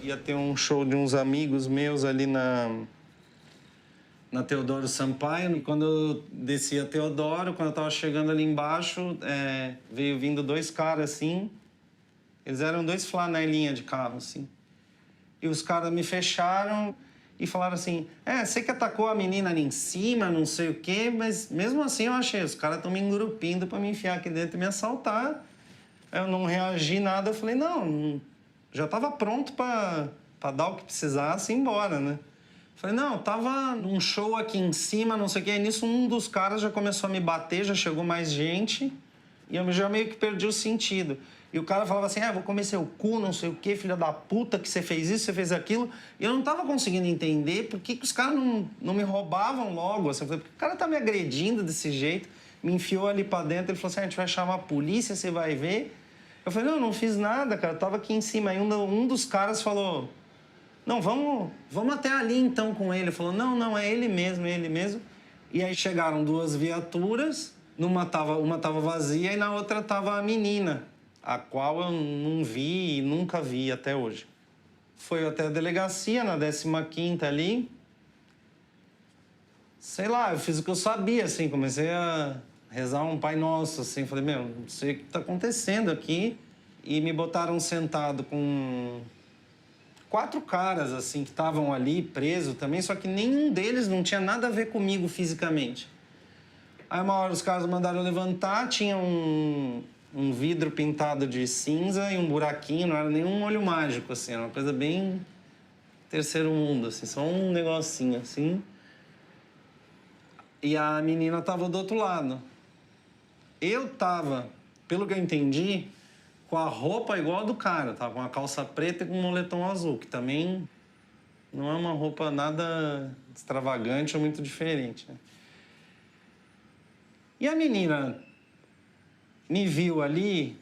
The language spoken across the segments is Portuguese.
Ia ter um show de uns amigos meus ali na Teodoro Sampaio. Quando eu desci a Teodoro, quando eu tava chegando ali embaixo, veio vindo dois caras assim. Eles eram dois flanelinha de carro, assim. E os caras me fecharam e falaram assim, você que atacou a menina ali em cima, não sei o quê, mas mesmo assim eu achei, os caras estão me engrupindo para me enfiar aqui dentro e me assaltar. Eu não reagi nada, eu falei, não, já estava pronto para dar o que precisasse e ir embora, né? Falei, não, tava num show aqui em cima, não sei o quê. E nisso um dos caras já começou a me bater, já chegou mais gente. E eu já meio que perdi o sentido. E o cara falava assim, vou comer seu cu, não sei o quê, filha da puta, que você fez isso, você fez aquilo. E eu não tava conseguindo entender por que os caras não me roubavam logo. Assim, eu falei, por que o cara tá me agredindo desse jeito? Me enfiou ali pra dentro, ele falou assim, a gente vai chamar a polícia, você vai ver. Eu falei, não fiz nada, cara, eu tava aqui em cima. Aí um dos caras falou, não, vamos até ali então com ele. Ele falou, não, é ele mesmo, é ele mesmo. E aí chegaram 2 viaturas, uma tava vazia e na outra tava a menina, a qual eu não vi e nunca vi até hoje. Foi até a delegacia, na 15ª ali. Sei lá, eu fiz o que eu sabia, assim, comecei a rezar um Pai Nosso, assim. Falei, não sei o que tá acontecendo aqui. E me botaram sentado com 4 caras, assim, que estavam ali presos também, só que nenhum deles não tinha nada a ver comigo fisicamente. Aí uma hora os caras mandaram levantar, tinha um vidro pintado de cinza e um buraquinho, não era nenhum olho mágico, assim, era uma coisa bem terceiro mundo, assim, só um negocinho, assim. E a menina tava do outro lado. Eu tava, pelo que eu entendi, com a roupa igual a do cara, tava com uma calça preta e com um moletom azul, que também não é uma roupa nada extravagante ou muito diferente, né? E a menina me viu ali,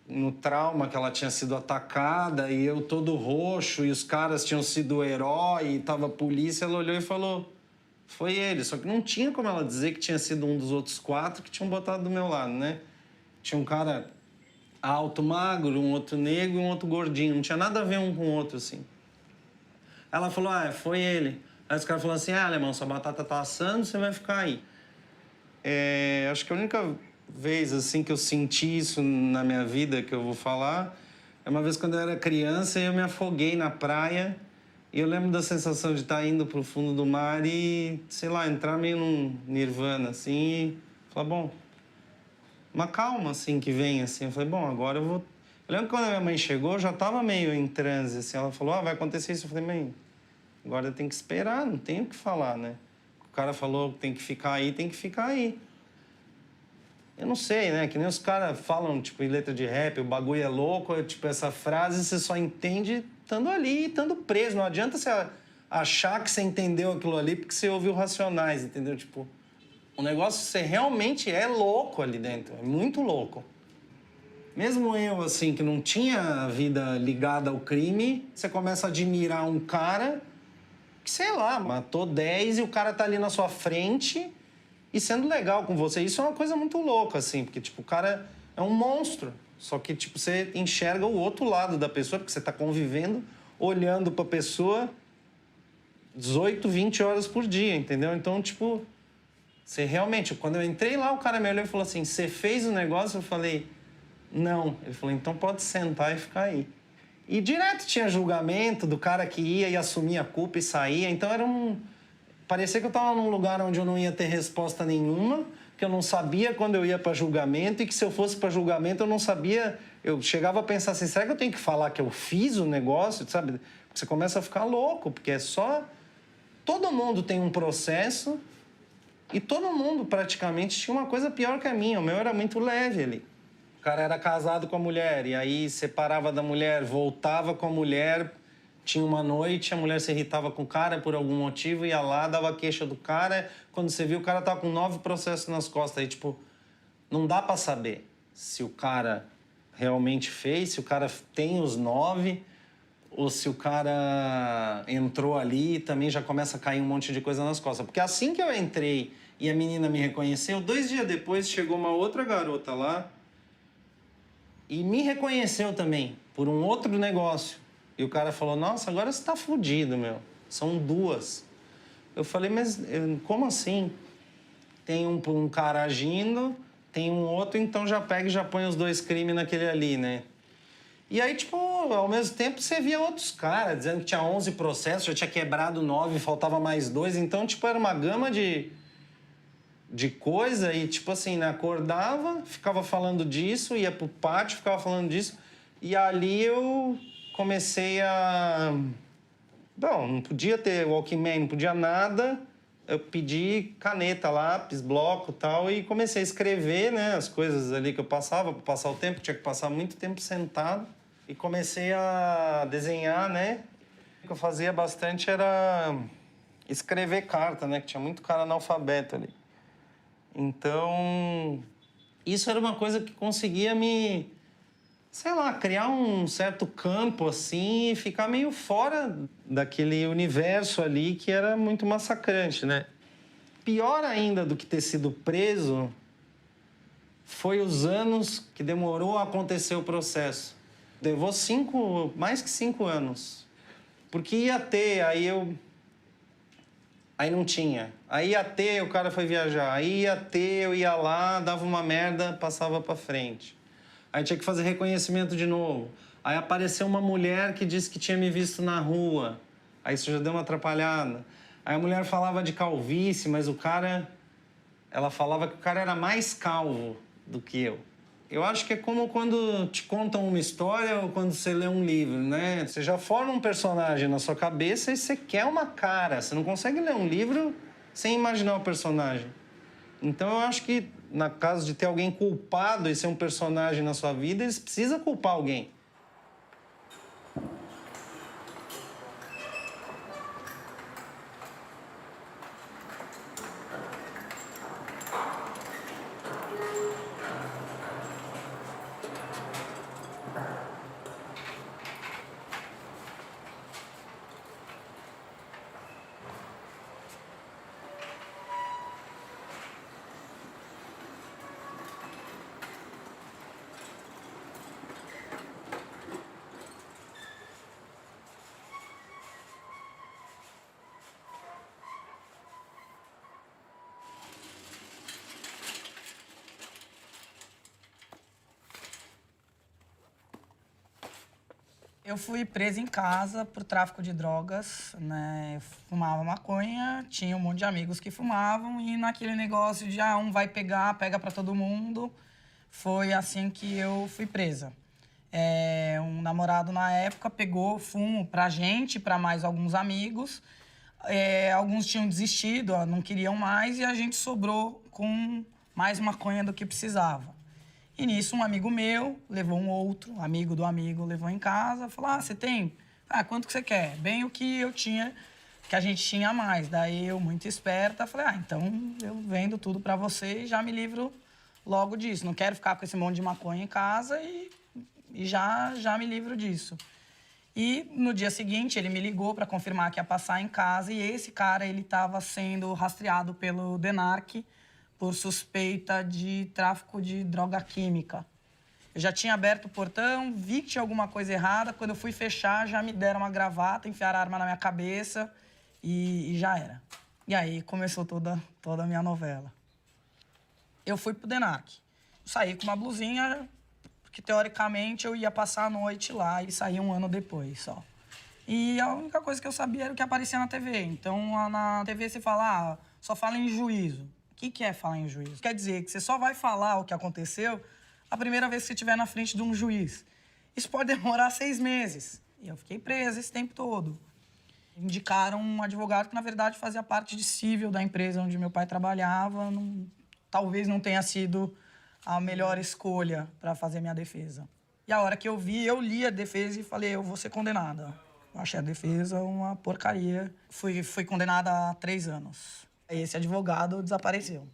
no trauma que ela tinha sido atacada, e eu todo roxo, e os caras tinham sido o herói, e tava a polícia, ela olhou e falou, foi ele. Só que não tinha como ela dizer que tinha sido um dos outros 4 que tinham botado do meu lado, né? Tinha um cara alto, magro, um outro negro e um outro gordinho. Não tinha nada a ver um com o outro, assim. Ela falou, foi ele. Aí os caras falaram assim, alemão, sua batata tá assando, você vai ficar aí. Acho que a única vez, assim, que eu senti isso na minha vida, que eu vou falar, é uma vez quando eu era criança e eu me afoguei na praia. E eu lembro da sensação de estar indo pro fundo do mar e, sei lá, entrar meio num nirvana, assim, e falar, bom, uma calma, assim, que vem, assim. Eu falei, bom, agora eu vou... Eu lembro que quando a minha mãe chegou, eu já tava meio em transe, assim. Ela falou, vai acontecer isso. Eu falei, mãe, agora eu tenho que esperar, não tenho o que falar, né? O cara falou que tem que ficar aí, tem que ficar aí. Eu não sei, né? Que nem os caras falam, tipo, em letra de rap, o bagulho é louco, tipo, essa frase você só entende estando ali, estando preso. Não adianta você achar que você entendeu aquilo ali porque você ouviu Racionais, entendeu? Tipo, o negócio, você realmente é louco ali dentro, é muito louco. Mesmo eu, assim, que não tinha a vida ligada ao crime, você começa a admirar um cara que, sei lá, matou 10 e o cara tá ali na sua frente e sendo legal com você. Isso é uma coisa muito louca, assim, porque, tipo, o cara é um monstro. Só que, tipo, você enxerga o outro lado da pessoa, porque você tá convivendo, olhando pra pessoa 18, 20 horas por dia, entendeu? Então, tipo, você realmente... Quando eu entrei lá, o cara me olhou e falou assim, você fez o negócio? Eu falei, não. Ele falou, então pode sentar e ficar aí. E direto tinha julgamento do cara que ia e assumia a culpa e saía. Então era um... Parecia que eu tava num lugar onde eu não ia ter resposta nenhuma, que eu não sabia quando eu ia para julgamento e que se eu fosse para julgamento eu não sabia... Eu chegava a pensar assim, será que eu tenho que falar que eu fiz o negócio, sabe? Você começa a ficar louco, porque é só... Todo mundo tem um processo e todo mundo praticamente tinha uma coisa pior que a minha. O meu era muito leve ali. O cara era casado com a mulher e aí separava da mulher, voltava com a mulher, tinha uma noite, a mulher se irritava com o cara por algum motivo, ia lá, dava queixa do cara. Quando você viu, o cara tava com 9 processos nas costas. Aí, tipo, não dá pra saber se o cara realmente fez, se o cara tem os 9, ou se o cara entrou ali e também já começa a cair um monte de coisa nas costas. Porque assim que eu entrei e a menina me reconheceu, 2 dias depois chegou uma outra garota lá e me reconheceu também por um outro negócio. E o cara falou, nossa, agora você tá fudido, meu. São 2. Eu falei, mas como assim? Tem um cara agindo, tem um outro, então já pega e já põe os 2 crimes naquele ali, né? E aí, tipo, ao mesmo tempo você via outros caras dizendo que tinha 11 processos, já tinha quebrado 9, faltava mais 2. Então, tipo, era uma gama de coisa e, tipo assim, né? Acordava, ficava falando disso, ia pro pátio, ficava falando disso. E ali eu comecei a... Bom, não podia ter Walkman, não podia nada. Eu pedi caneta, lápis, bloco e tal, e comecei a escrever, né? As coisas ali que eu passava, para passar o tempo, tinha que passar muito tempo sentado. E comecei a desenhar, né? O que eu fazia bastante era escrever carta, né? Que tinha muito cara analfabeto ali. Então, isso era uma coisa que conseguia me, sei lá, criar um certo campo assim e ficar meio fora daquele universo ali que era muito massacrante, né? Pior ainda do que ter sido preso foi os anos que demorou a acontecer o processo. Levou mais que 5 anos. Porque ia ter, aí não tinha. Aí ia ter, o cara foi viajar. Aí ia ter, eu ia lá, dava uma merda, passava pra frente. Aí tinha que fazer reconhecimento de novo. Aí apareceu uma mulher que disse que tinha me visto na rua. Aí isso já deu uma atrapalhada. Aí a mulher falava de calvície, mas ela falava que o cara era mais calvo do que eu. Eu acho que é como quando te contam uma história ou quando você lê um livro, né? Você já forma um personagem na sua cabeça e você quer uma cara. Você não consegue ler um livro sem imaginar o personagem. Então eu acho que, na caso de ter alguém culpado e ser um personagem na sua vida, eles precisam culpar alguém. Eu fui presa em casa por tráfico de drogas, né? Eu fumava maconha, tinha um monte de amigos que fumavam e naquele negócio de um vai pegar, pega pra todo mundo, foi assim que eu fui presa. Um namorado na época pegou fumo pra gente, pra mais alguns amigos. Alguns tinham desistido, não queriam mais e a gente sobrou com mais maconha do que precisava. E nisso, um amigo meu levou um outro, amigo do amigo, levou em casa, falou, você tem? Quanto que você quer? Bem o que eu tinha, que a gente tinha a mais. Daí eu, muito esperta, falei, então eu vendo tudo pra você e já me livro logo disso. Não quero ficar com esse monte de maconha em casa e já me livro disso. E no dia seguinte, ele me ligou para confirmar que ia passar em casa e esse cara, ele estava sendo rastreado pelo DENARC por suspeita de tráfico de droga química. Eu já tinha aberto o portão, vi que tinha alguma coisa errada. Quando eu fui fechar, já me deram uma gravata, enfiaram a arma na minha cabeça e já era. E aí começou toda a minha novela. Eu fui pro DENARC. Saí com uma blusinha, porque teoricamente eu ia passar a noite lá e saí um ano depois só. E a única coisa que eu sabia era o que aparecia na TV. Então, na TV você fala, só fala em juízo. O que é falar em juízo? Quer dizer que você só vai falar o que aconteceu a primeira vez que você estiver na frente de um juiz. Isso pode demorar 6 meses. E eu fiquei presa esse tempo todo. Indicaram um advogado que, na verdade, fazia parte de cível da empresa onde meu pai trabalhava. Talvez não tenha sido a melhor escolha para fazer minha defesa. E a hora que eu vi, eu li a defesa e falei, eu vou ser condenada. Eu achei a defesa uma porcaria. Fui condenada a 3 anos. Esse advogado desapareceu.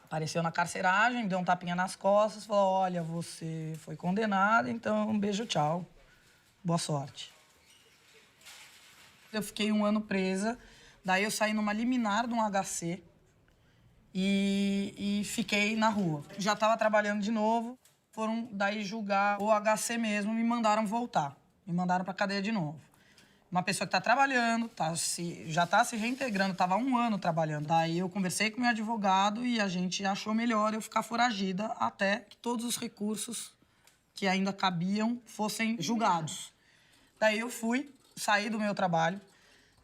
Apareceu na carceragem, deu um tapinha nas costas, falou, olha, você foi condenado, então um beijo, tchau. Boa sorte. Eu fiquei 1 ano presa, daí eu saí numa liminar de um HC e fiquei na rua. Já estava trabalhando de novo, foram daí julgar o HC mesmo, me mandaram voltar. Me mandaram para cadeia de novo. Uma pessoa que está trabalhando, já está se reintegrando, estava 1 ano trabalhando. Daí eu conversei com meu advogado e a gente achou melhor eu ficar foragida até que todos os recursos que ainda cabiam fossem julgados. Daí eu saí do meu trabalho,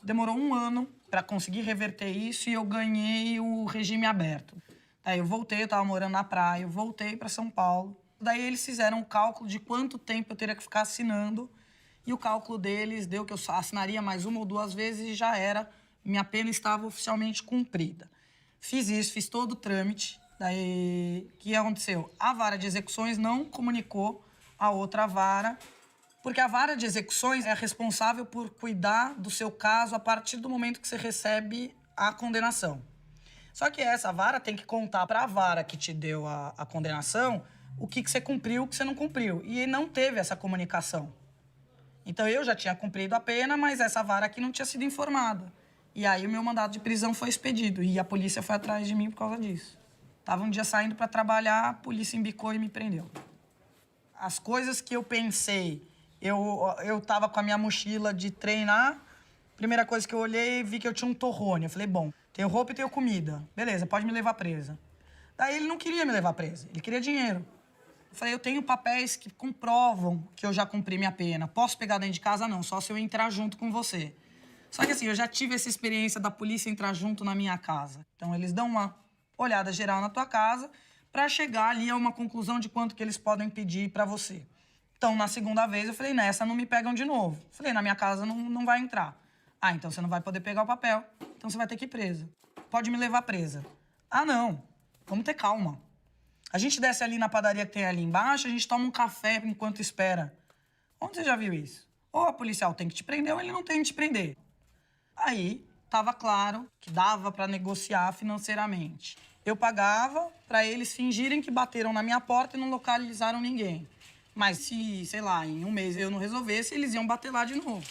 demorou 1 ano para conseguir reverter isso e eu ganhei o regime aberto. Daí eu voltei, eu estava morando na praia, eu voltei para São Paulo. Daí eles fizeram o cálculo de quanto tempo eu teria que ficar assinando e o cálculo deles deu que eu assinaria mais 1 ou 2 vezes e já era, minha pena estava oficialmente cumprida. Fiz isso, fiz todo o trâmite. Daí, o que aconteceu? A vara de execuções não comunicou a outra vara, porque a vara de execuções é responsável por cuidar do seu caso a partir do momento que você recebe a condenação. Só que essa vara tem que contar para a vara que te deu a condenação o que você cumpriu, o que você não cumpriu. E não teve essa comunicação. Então, eu já tinha cumprido a pena, mas essa vara aqui não tinha sido informada. E aí, o meu mandado de prisão foi expedido. E a polícia foi atrás de mim por causa disso. Tava um dia saindo para trabalhar, a polícia embicou e me prendeu. As coisas que eu pensei, eu tava com a minha mochila de treinar, primeira coisa que eu olhei, vi que eu tinha um torrone. Eu falei, bom, tenho roupa e tenho comida. Beleza, pode me levar presa. Daí ele não queria me levar presa, ele queria dinheiro. Eu falei, eu tenho papéis que comprovam que eu já cumpri minha pena. Posso pegar dentro de casa? Não, só se eu entrar junto com você. Só que assim, eu já tive essa experiência da polícia entrar junto na minha casa. Então, eles dão uma olhada geral na tua casa para chegar ali a uma conclusão de quanto que eles podem pedir para você. Então, na segunda vez, eu falei, nessa não me pegam de novo. Falei, na minha casa não vai entrar. Ah, então você não vai poder pegar o papel, então você vai ter que ir presa. Pode me levar presa. Ah, não. Vamos ter calma. A gente desce ali na padaria que tem ali embaixo, a gente toma um café enquanto espera. Onde você já viu isso? Ou a policial tem que te prender ou ele não tem que te prender. Aí, estava claro que dava para negociar financeiramente. Eu pagava para eles fingirem que bateram na minha porta e não localizaram ninguém. Mas se, sei lá, em 1 mês eu não resolvesse, eles iam bater lá de novo.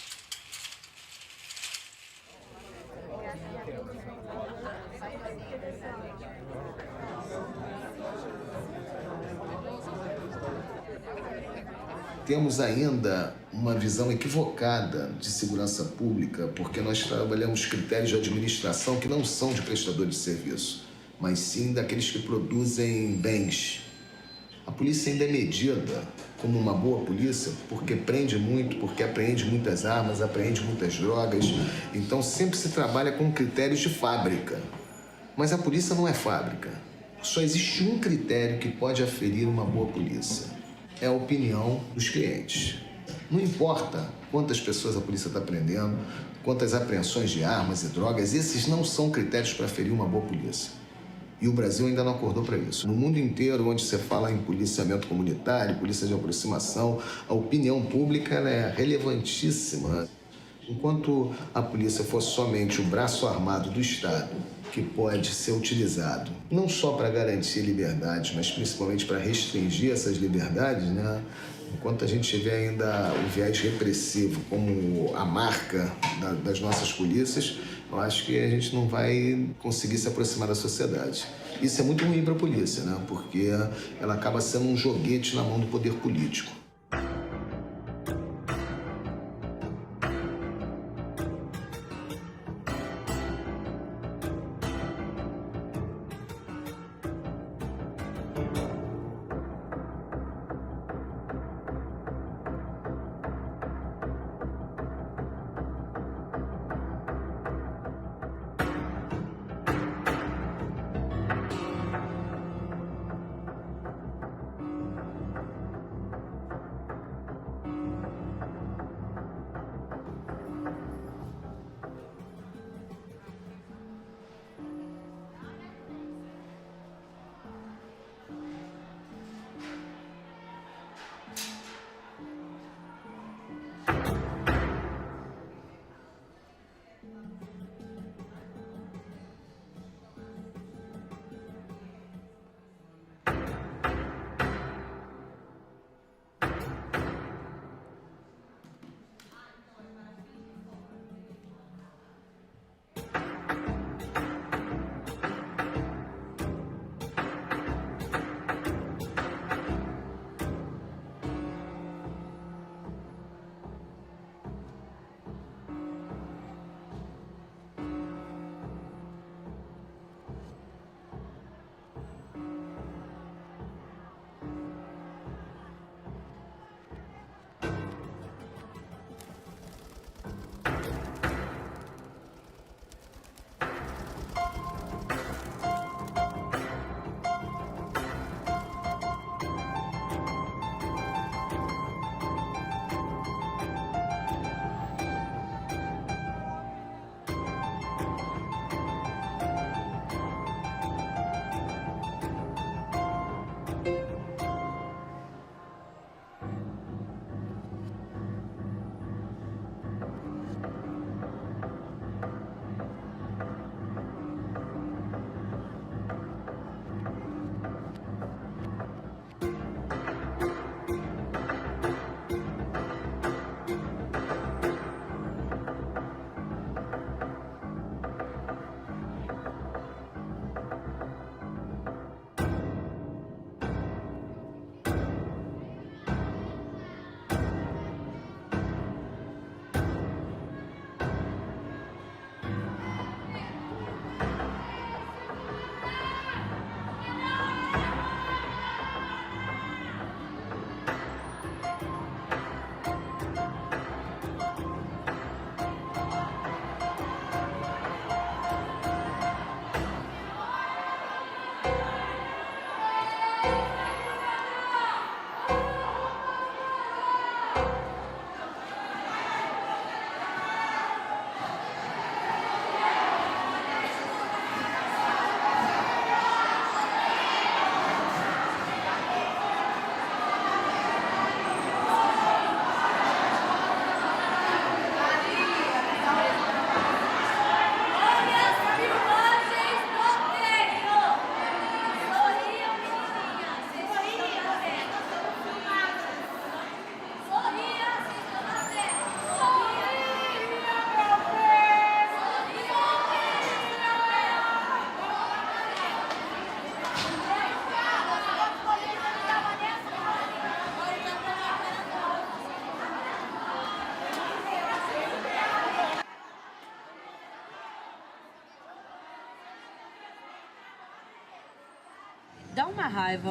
Temos ainda uma visão equivocada de segurança pública, porque nós trabalhamos critérios de administração que não são de prestador de serviço, mas sim daqueles que produzem bens. A polícia ainda é medida como uma boa polícia porque prende muito, porque apreende muitas armas, apreende muitas drogas. Então sempre se trabalha com critérios de fábrica. Mas a polícia não é fábrica. Só existe um critério que pode aferir uma boa polícia. É a opinião dos clientes. Não importa quantas pessoas a polícia está prendendo, quantas apreensões de armas e drogas, esses não são critérios para aferir uma boa polícia. E o Brasil ainda não acordou para isso. No mundo inteiro, onde você fala em policiamento comunitário, polícia de aproximação, a opinião pública ela é relevantíssima. Enquanto a polícia for somente o braço armado do Estado, que pode ser utilizado não só para garantir liberdades, mas principalmente para restringir essas liberdades, né? Enquanto a gente tiver ainda o viés repressivo como a marca das nossas polícias, eu acho que a gente não vai conseguir se aproximar da sociedade. Isso é muito ruim para a polícia, né? Porque ela acaba sendo um joguete na mão do poder político.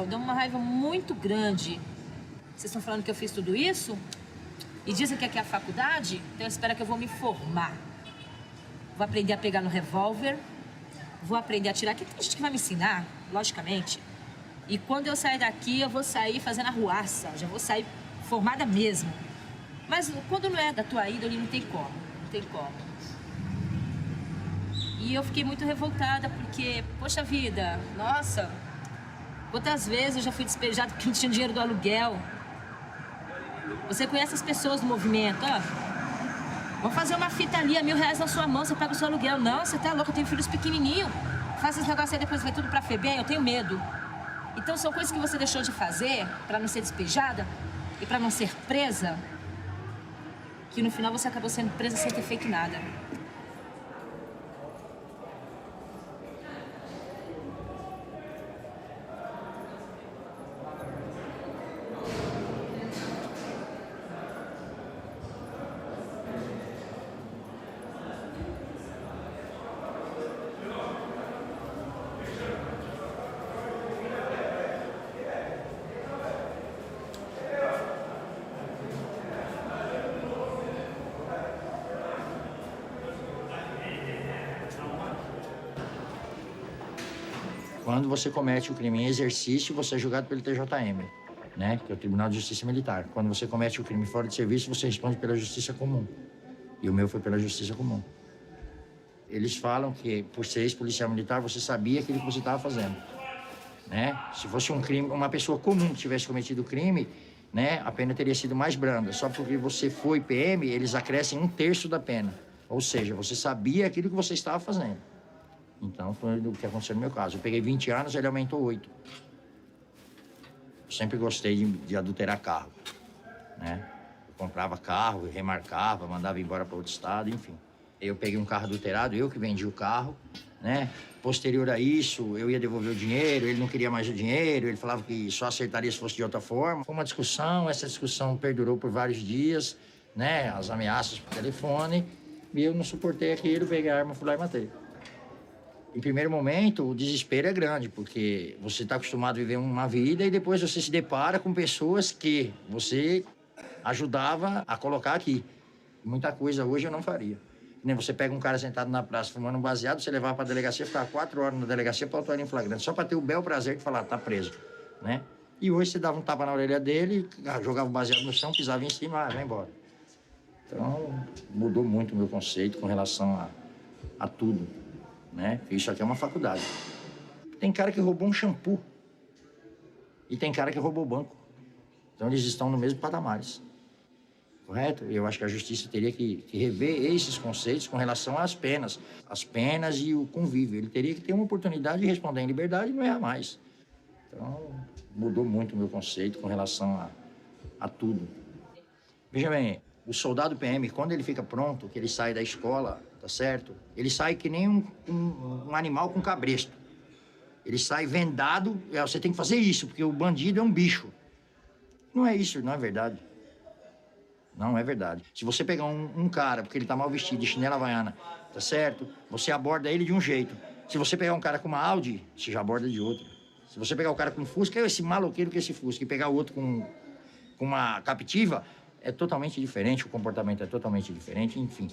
dá uma raiva muito grande. Vocês estão falando que eu fiz tudo isso? E dizem que aqui é a faculdade? Então espera que eu vou me formar. Vou aprender a pegar no revólver, vou aprender a atirar. Aqui tem gente que vai me ensinar, logicamente. E quando eu sair daqui, eu vou sair fazendo arruaça, já vou sair formada mesmo. Mas quando não é da tua índole, não tem como, não tem como. E eu fiquei muito revoltada porque, poxa vida, nossa, quantas vezes eu já fui despejada porque não tinha dinheiro do aluguel. Você conhece as pessoas do movimento, ó. Vamos fazer uma fita ali, R$1.000 na sua mão, você paga o seu aluguel. Não, você tá louco, eu tenho filhos pequenininhos. Faça esse negócio aí, depois vai tudo pra FEBEM, eu tenho medo. Então são coisas que você deixou de fazer pra não ser despejada e pra não ser presa, que no final você acabou sendo presa sem ter feito nada. Quando você comete o crime em exercício, você é julgado pelo TJM, né? Que é o Tribunal de Justiça Militar. Quando você comete o crime fora de serviço, você responde pela Justiça Comum. E o meu foi pela Justiça Comum. Eles falam que, por ser ex-policial militar, você sabia aquilo que você estava fazendo, né? Se fosse um crime, uma pessoa comum que tivesse cometido o crime, né? A pena teria sido mais branda. Só porque você foi PM, eles acrescem 1/3 da pena. Ou seja, você sabia aquilo que você estava fazendo. Então, foi o que aconteceu no meu caso. Eu peguei 20 anos, ele aumentou 8. Eu sempre gostei de adulterar carro, né? Eu comprava carro, remarcava, mandava embora para outro estado, enfim. Eu peguei um carro adulterado, eu que vendi o carro, né? Posterior a isso, eu ia devolver o dinheiro, ele não queria mais o dinheiro, ele falava que só acertaria se fosse de outra forma. Foi uma discussão, essa discussão perdurou por vários dias, né? As ameaças por telefone, e eu não suportei aquilo, peguei a arma, fui lá e matei. Em primeiro momento, o desespero é grande, porque você está acostumado a viver uma vida e depois você se depara com pessoas que você ajudava a colocar aqui. Muita coisa hoje eu não faria. Nem você pega um cara sentado na praça fumando um baseado, você levar para a delegacia, ficar 4 horas na delegacia para autuar em flagrante, só para ter o bel prazer de falar, tá preso, né? E hoje você dava um tapa na orelha dele, jogava o baseado no chão, pisava em cima, vai embora. Então, mudou muito o meu conceito com relação a tudo, né? Isso aqui é uma faculdade. Tem cara que roubou um shampoo e tem cara que roubou o banco. Então, eles estão no mesmo patamares. Correto? Eu acho que a justiça teria que rever esses conceitos com relação às penas. As penas e o convívio. Ele teria que ter uma oportunidade de responder em liberdade e não errar mais. Então, mudou muito o meu conceito com relação a tudo. Veja bem, o soldado PM, quando ele fica pronto, que ele sai da escola, tá certo? Ele sai que nem um animal com cabresto. Ele sai vendado, você tem que fazer isso, porque o bandido é um bicho. Não é isso, não é verdade. Não é verdade. Se você pegar um cara, porque ele tá mal vestido, de chinela havaiana, tá certo? Você aborda ele de um jeito. Se você pegar um cara com uma Audi, você já aborda de outro. Se você pegar o cara com um Fusca, é esse maloqueiro que esse Fusca. E pegar o outro com uma Captiva, é totalmente diferente, o comportamento é totalmente diferente, enfim.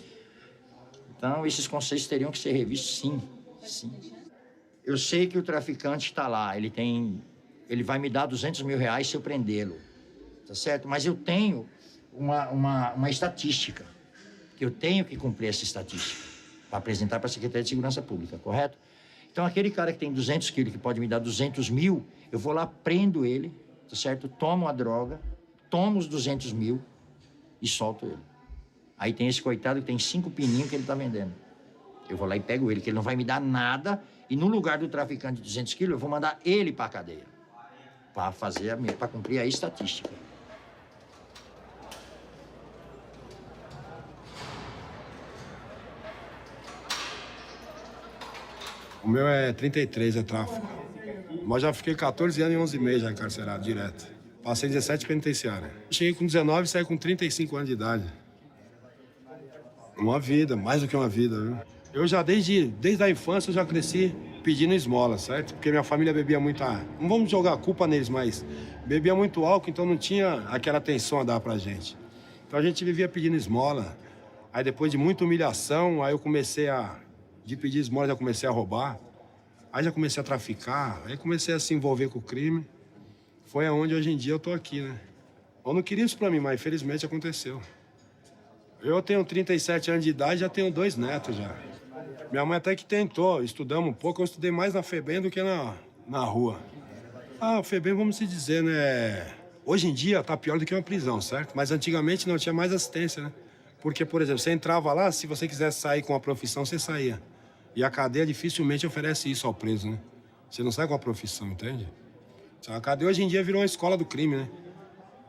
Então, esses conceitos teriam que ser revistos, sim, sim. Eu sei que o traficante está lá, ele vai me dar R$200 mil se eu prendê-lo, tá certo? Mas eu tenho uma estatística, que eu tenho que cumprir essa estatística para apresentar para a Secretaria de Segurança Pública, correto? Então, aquele cara que tem 200 quilos, que pode me dar 200 mil, eu vou lá, prendo ele, tá certo? Tomo a droga, tomo os 200 mil e solto ele. Aí tem esse coitado que tem 5 pininhos que ele tá vendendo. Eu vou lá e pego ele, que ele não vai me dar nada, e no lugar do traficante de 200 quilos, eu vou mandar ele para a cadeia, para cumprir a estatística. O meu é 33, é tráfico. Mas já fiquei 14 anos e 11 meses já encarcerado, direto. Passei 17 penitenciárias. Cheguei com 19 e saí com 35 anos de idade. Uma vida, mais do que uma vida, viu? Eu já, desde a infância, eu já cresci pedindo esmola, certo? Porque minha família bebia muito, não vamos jogar a culpa neles, mas bebia muito álcool, então não tinha aquela atenção a dar pra gente. Então a gente vivia pedindo esmola. Aí depois de muita humilhação, aí eu de pedir esmola, já comecei a roubar. Aí já comecei a traficar, aí comecei a se envolver com o crime. Foi aonde hoje em dia eu tô aqui, né? Eu não queria isso pra mim, mas infelizmente aconteceu. Eu tenho 37 anos de idade, já tenho 2 netos já. Minha mãe até que tentou, estudamos um pouco, eu estudei mais na FEBEM do que na rua. A FEBEM, vamos se dizer, né? Hoje em dia tá pior do que uma prisão, certo? Mas antigamente não tinha mais assistência, né? Porque, por exemplo, você entrava lá, se você quisesse sair com a profissão, você saía. E a cadeia dificilmente oferece isso ao preso, né? Você não sai com a profissão, entende? A cadeia hoje em dia virou uma escola do crime, né?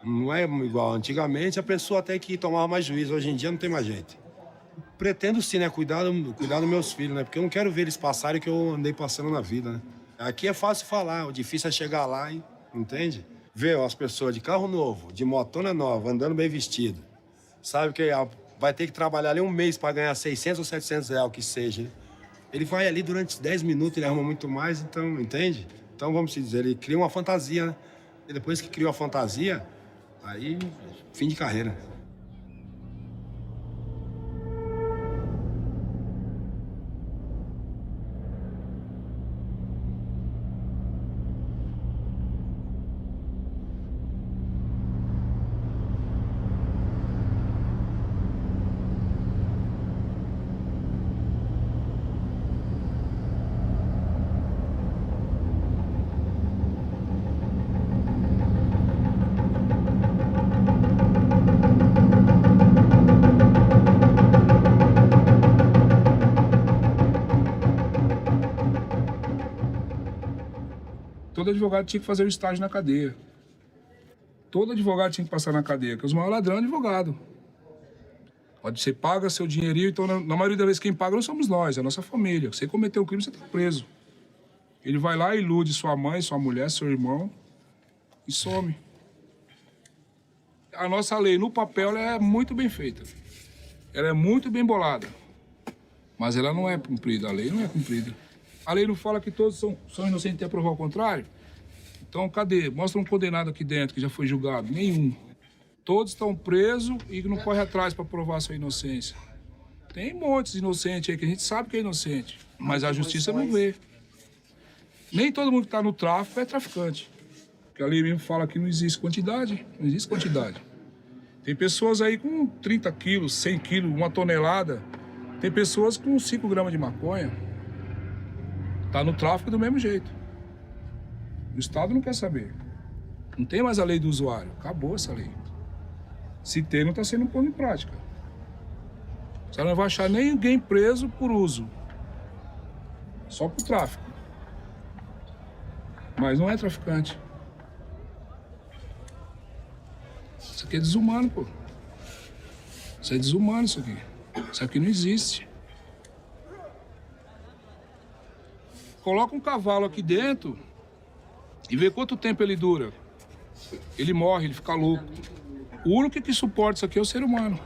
Não é igual. Antigamente a pessoa até que tomava mais juízo, hoje em dia não tem mais jeito. Pretendo sim, né? Cuidar dos meus filhos, né? Porque eu não quero ver eles passarem o que eu andei passando na vida, né? Aqui é fácil falar, o difícil é chegar lá, e, entende? Ver as pessoas de carro novo, de motona nova, andando bem vestido. Sabe que vai ter que trabalhar ali um mês para ganhar 600 ou 700 reais, o que seja, né? Ele vai ali durante 10 minutos, ele arruma muito mais, então, entende? Então, vamos dizer, ele cria uma fantasia, né? E depois que criou a fantasia, aí, fim de carreira. Todo advogado tinha que fazer o estágio na cadeia. Todo advogado tinha que passar na cadeia, porque os maiores ladrões é advogado. Você paga seu dinheirinho, então na maioria das vezes quem paga não somos nós, é a nossa família. Você cometeu um crime, você está preso. Ele vai lá, ilude sua mãe, sua mulher, seu irmão e some. A nossa lei, no papel, ela é muito bem feita. Ela é muito bem bolada. Mas ela não é cumprida, a lei não é cumprida. A lei não fala que todos são inocentes até provar o contrário? Então, cadê? Mostra um condenado aqui dentro que já foi julgado. Nenhum. Todos estão presos e não correm atrás para provar sua inocência. Tem montes de inocentes aí que a gente sabe que é inocente, mas a justiça não vê. Nem todo mundo que está no tráfico é traficante. Porque a lei mesmo fala que não existe quantidade. Não existe quantidade. Tem pessoas aí com 30 quilos, 100 quilos, 1 tonelada. Tem pessoas com 5 gramas de maconha. Tá no tráfico do mesmo jeito. O Estado não quer saber. Não tem mais a lei do usuário. Acabou essa lei. Se tem, não está sendo posto em prática. Você não vai achar ninguém preso por uso. Só por tráfico. Mas não é traficante. Isso aqui é desumano, pô. Isso é desumano, isso aqui. Isso aqui não existe. Coloca um cavalo aqui dentro e vê quanto tempo ele dura. Ele morre, ele fica louco. O único que suporta isso aqui é o ser humano.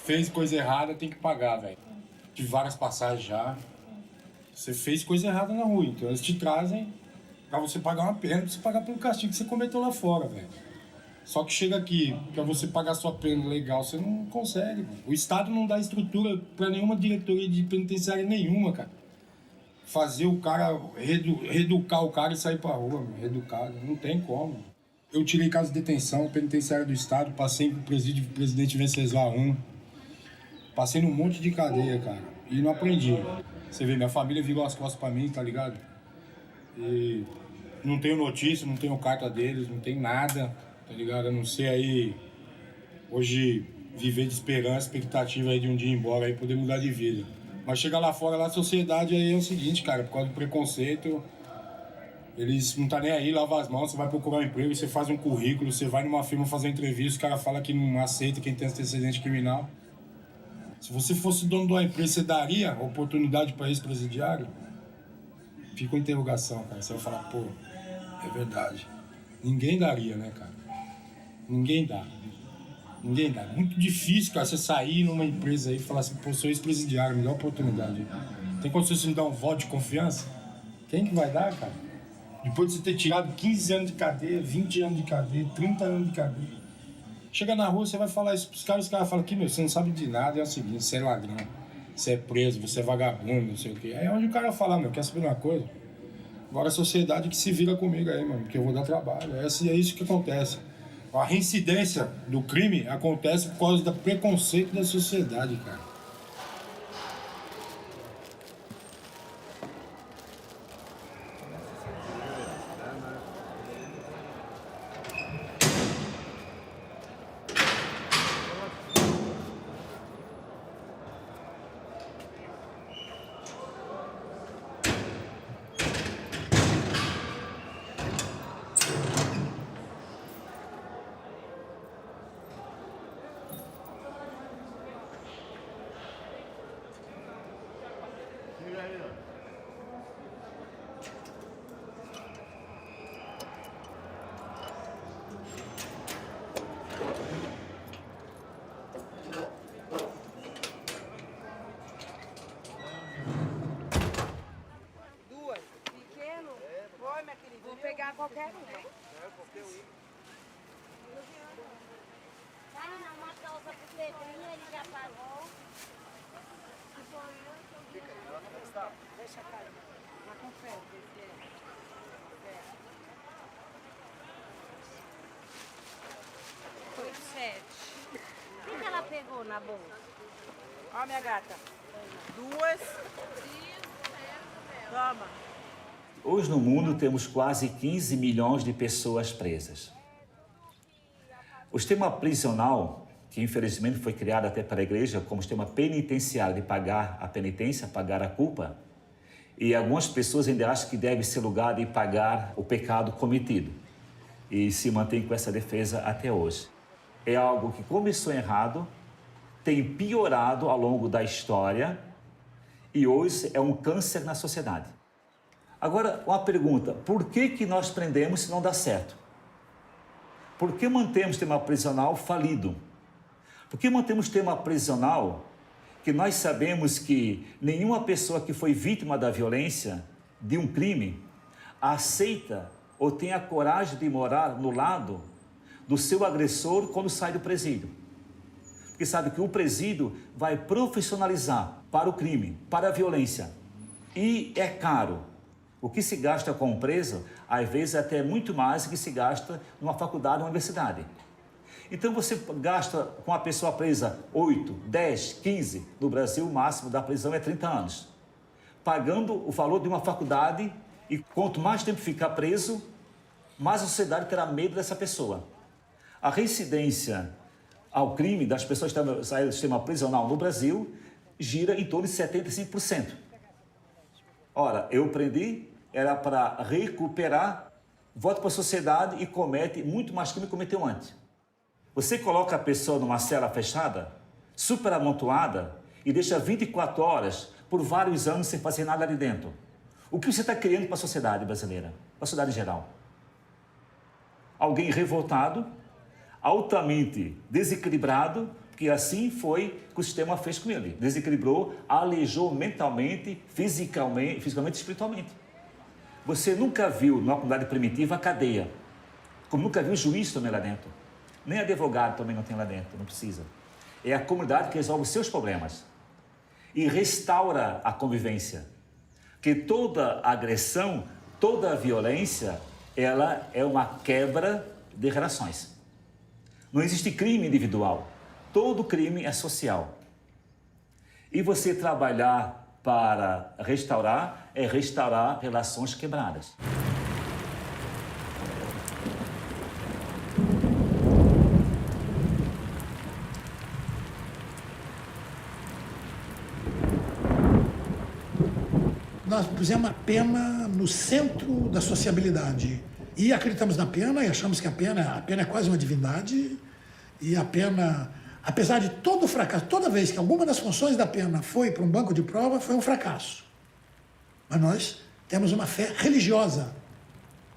Fez coisa errada, tem que pagar, velho. Tive várias passagens já. Você fez coisa errada na rua, então eles te trazem pra você pagar uma pena, pra você pagar pelo castigo que você cometeu lá fora, velho. Só que chega aqui, pra você pagar sua pena legal, você não consegue, mano. O Estado não dá estrutura pra nenhuma diretoria de penitenciária nenhuma, cara. Fazer o cara, reeducar o cara e sair pra rua, mano. Reeducado, não tem como. Eu tirei casa de detenção, penitenciária do Estado, passei pro presídio do presidente Venceslau I. Passei num monte de cadeia, cara, e não aprendi. Você vê, minha família virou as costas pra mim, tá ligado? E não tenho notícia, não tenho carta deles, não tenho nada, tá ligado? Eu não sei aí, hoje, viver de esperança, expectativa aí de um dia ir embora, aí poder mudar de vida. Mas chegar lá fora, lá a sociedade aí é o seguinte, cara, por causa do preconceito, eles não tá nem aí, lava as mãos, você vai procurar um emprego, você faz um currículo, você vai numa firma fazer entrevista, o cara fala que não aceita quem tem antecedente criminal. Se você fosse dono de uma empresa, você daria oportunidade para ex-presidiário? Fica uma interrogação, cara. Você vai falar, pô, é verdade. Ninguém daria, né, cara? Ninguém dá. Ninguém dá. Muito difícil, cara, você sair numa empresa aí e falar assim, pô, sou ex-presidiário, melhor oportunidade. Tem condições de me dar um voto de confiança? Quem que vai dar, cara? Depois de você ter tirado 15 anos de cadeia, 20 anos de cadeia, 30 anos de cadeia. Chega na rua, você vai falar isso pros caras, os caras falam que, meu, você não sabe de nada, é o seguinte, você é ladrão, você é preso, você é vagabundo, não sei o quê. Aí é onde o cara fala, meu, quer saber uma coisa? Agora a sociedade que se vira comigo aí, mano, porque eu vou dar trabalho. É isso que acontece. A reincidência do crime acontece por causa do preconceito da sociedade, cara. Qualquer uma. Vai na moto, outra pro Pedrinho, ele já pagou. Deixa a cara. Lá com fé. Foi 7. O que ela pegou na bolsa? Ó, minha gata. 2. Toma. Hoje no mundo temos quase 15 milhões de pessoas presas. O sistema prisional, que infelizmente foi criado até para a igreja como sistema penitenciário de pagar a penitência, pagar a culpa, e algumas pessoas ainda acham que deve ser lugar de pagar o pecado cometido e se mantém com essa defesa até hoje. É algo que começou errado, tem piorado ao longo da história e hoje é um câncer na sociedade. Agora, uma pergunta, por que nós prendemos se não dá certo? Por que mantemos o sistema prisional falido? Por que mantemos o sistema prisional que nós sabemos que nenhuma pessoa que foi vítima da violência, de um crime, aceita ou tem a coragem de morar no lado do seu agressor quando sai do presídio? Porque sabe que o presídio vai profissionalizar para o crime, para a violência. E é caro. O que se gasta com um preso, às vezes até muito mais do que se gasta numa faculdade ou universidade. Então você gasta com a pessoa presa 8, 10, 15, no Brasil o máximo da prisão é 30 anos. Pagando o valor de uma faculdade e quanto mais tempo ficar preso, mais a sociedade terá medo dessa pessoa. A reincidência ao crime das pessoas que estão saídas do sistema prisional no Brasil gira em torno de 75%. Ora, eu prendi, era para recuperar, volta para a sociedade e comete muito mais crime que cometeu antes. Você coloca a pessoa numa cela fechada, super amontoada, e deixa 24 horas por vários anos sem fazer nada ali dentro. O que você está criando para a sociedade brasileira, para a sociedade em geral? Alguém revoltado, altamente desequilibrado, porque assim foi que o sistema fez com ele. Desequilibrou, aleijou mentalmente, fisicamente e espiritualmente. Você nunca viu, numa comunidade primitiva, a cadeia. Como nunca viu o juiz também lá dentro. Nem advogado também não tem lá dentro, não precisa. É a comunidade que resolve os seus problemas. E restaura a convivência. Porque toda agressão, toda violência, ela é uma quebra de relações. Não existe crime individual. Todo crime é social. E você trabalhar para restaurar é restaurar relações quebradas. Nós pusemos a pena no centro da sociabilidade. E acreditamos na pena e achamos que a pena é quase uma divindade. E a pena, apesar de todo o fracasso, toda vez que alguma das funções da pena foi para um banco de prova, foi um fracasso. Mas nós temos uma fé religiosa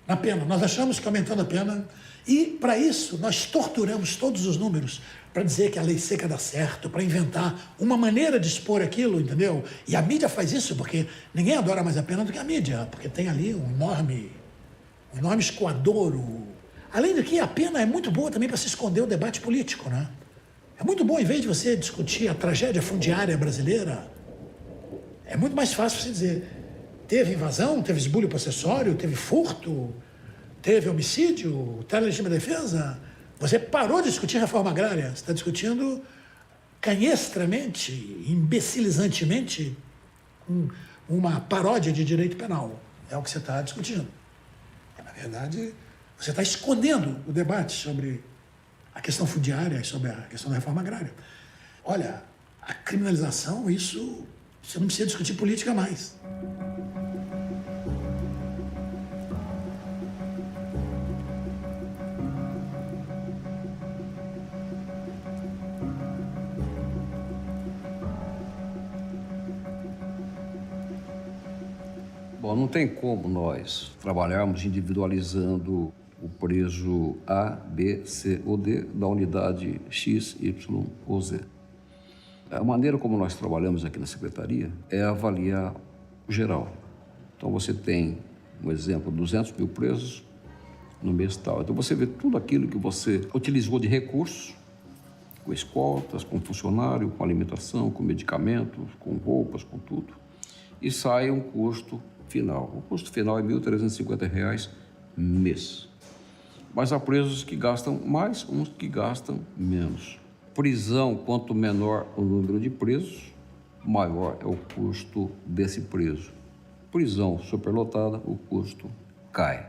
na pena. Nós achamos que aumentando a pena... E, para isso, nós torturamos todos os números para dizer que a lei seca dá certo, para inventar uma maneira de expor aquilo, entendeu? E a mídia faz isso porque ninguém adora mais a pena do que a mídia, porque tem ali um enorme escoadouro. Além de que a pena é muito boa também para se esconder o debate político, né? É muito bom, em vez de você discutir a tragédia fundiária brasileira, é muito mais fácil você dizer, teve invasão, teve esbulho possessório, teve furto, teve homicídio, tá legítima defesa. Você parou de discutir reforma agrária, você está discutindo canhestramente, imbecilizantemente, uma paródia de direito penal. É o que você está discutindo. Na verdade, você está escondendo o debate sobre a questão fundiária e sobre a questão da reforma agrária. Olha, a criminalização, isso você não precisa discutir política mais. Bom, não tem como nós trabalharmos individualizando o preso A, B, C ou D da unidade X, Y ou Z. A maneira como nós trabalhamos aqui na Secretaria é avaliar o geral. Então, você tem, um exemplo, 200 mil presos no mês tal. Então, você vê tudo aquilo que você utilizou de recursos, com escoltas, com funcionário, com alimentação, com medicamentos, com roupas, com tudo. E sai um custo final. O custo final é R$ 1.350 mês. Mas há presos que gastam mais, uns que gastam menos. Prisão, quanto menor o número de presos, maior é o custo desse preso. Prisão superlotada, o custo cai.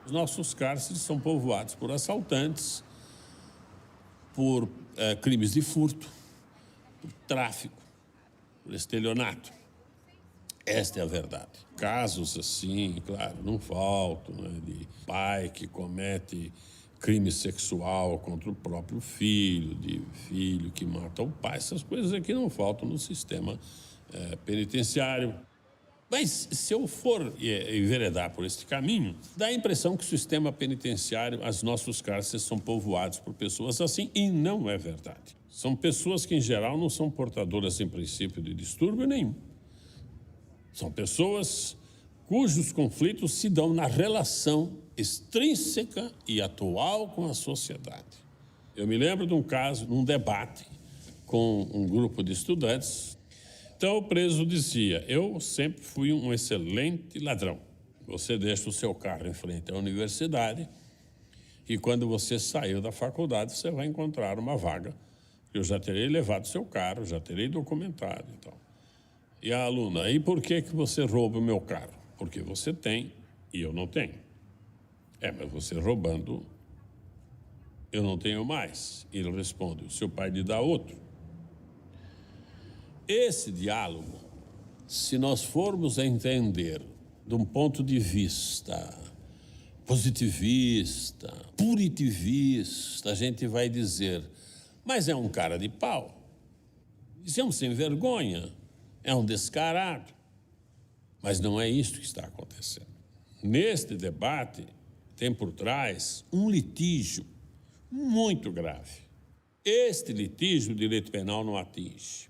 Os nossos cárceres são povoados por assaltantes, por crimes de furto, por tráfico, por estelionato. Esta é a verdade. Casos assim, claro, não faltam, né, de pai que comete crime sexual contra o próprio filho, de filho que mata o pai. Essas coisas aqui não faltam no sistema penitenciário. Mas se eu for enveredar por este caminho, dá a impressão que o sistema penitenciário, os nossos cárceres são povoados por pessoas assim, e não é verdade. São pessoas que, em geral, não são portadoras, em princípio, de distúrbio nenhum. São pessoas cujos conflitos se dão na relação extrínseca e atual com a sociedade. Eu me lembro de um caso, num debate com um grupo de estudantes. Então, o preso dizia: eu sempre fui um excelente ladrão. Você deixa o seu carro em frente à universidade e quando você saiu da faculdade, você vai encontrar uma vaga. Eu já terei levado seu carro, já terei documentado e tal. E a aluna: e por que você rouba o meu carro? Porque você tem e eu não tenho. Mas você roubando, eu não tenho mais. E ele responde: o seu pai lhe dá outro. Esse diálogo, se nós formos a entender de um ponto de vista positivista, punitivista, a gente vai dizer: mas é um cara de pau, isso é um sem vergonha, é um descarado. Mas não é isso que está acontecendo. Neste debate tem por trás um litígio muito grave. Este litígio o direito penal não atinge.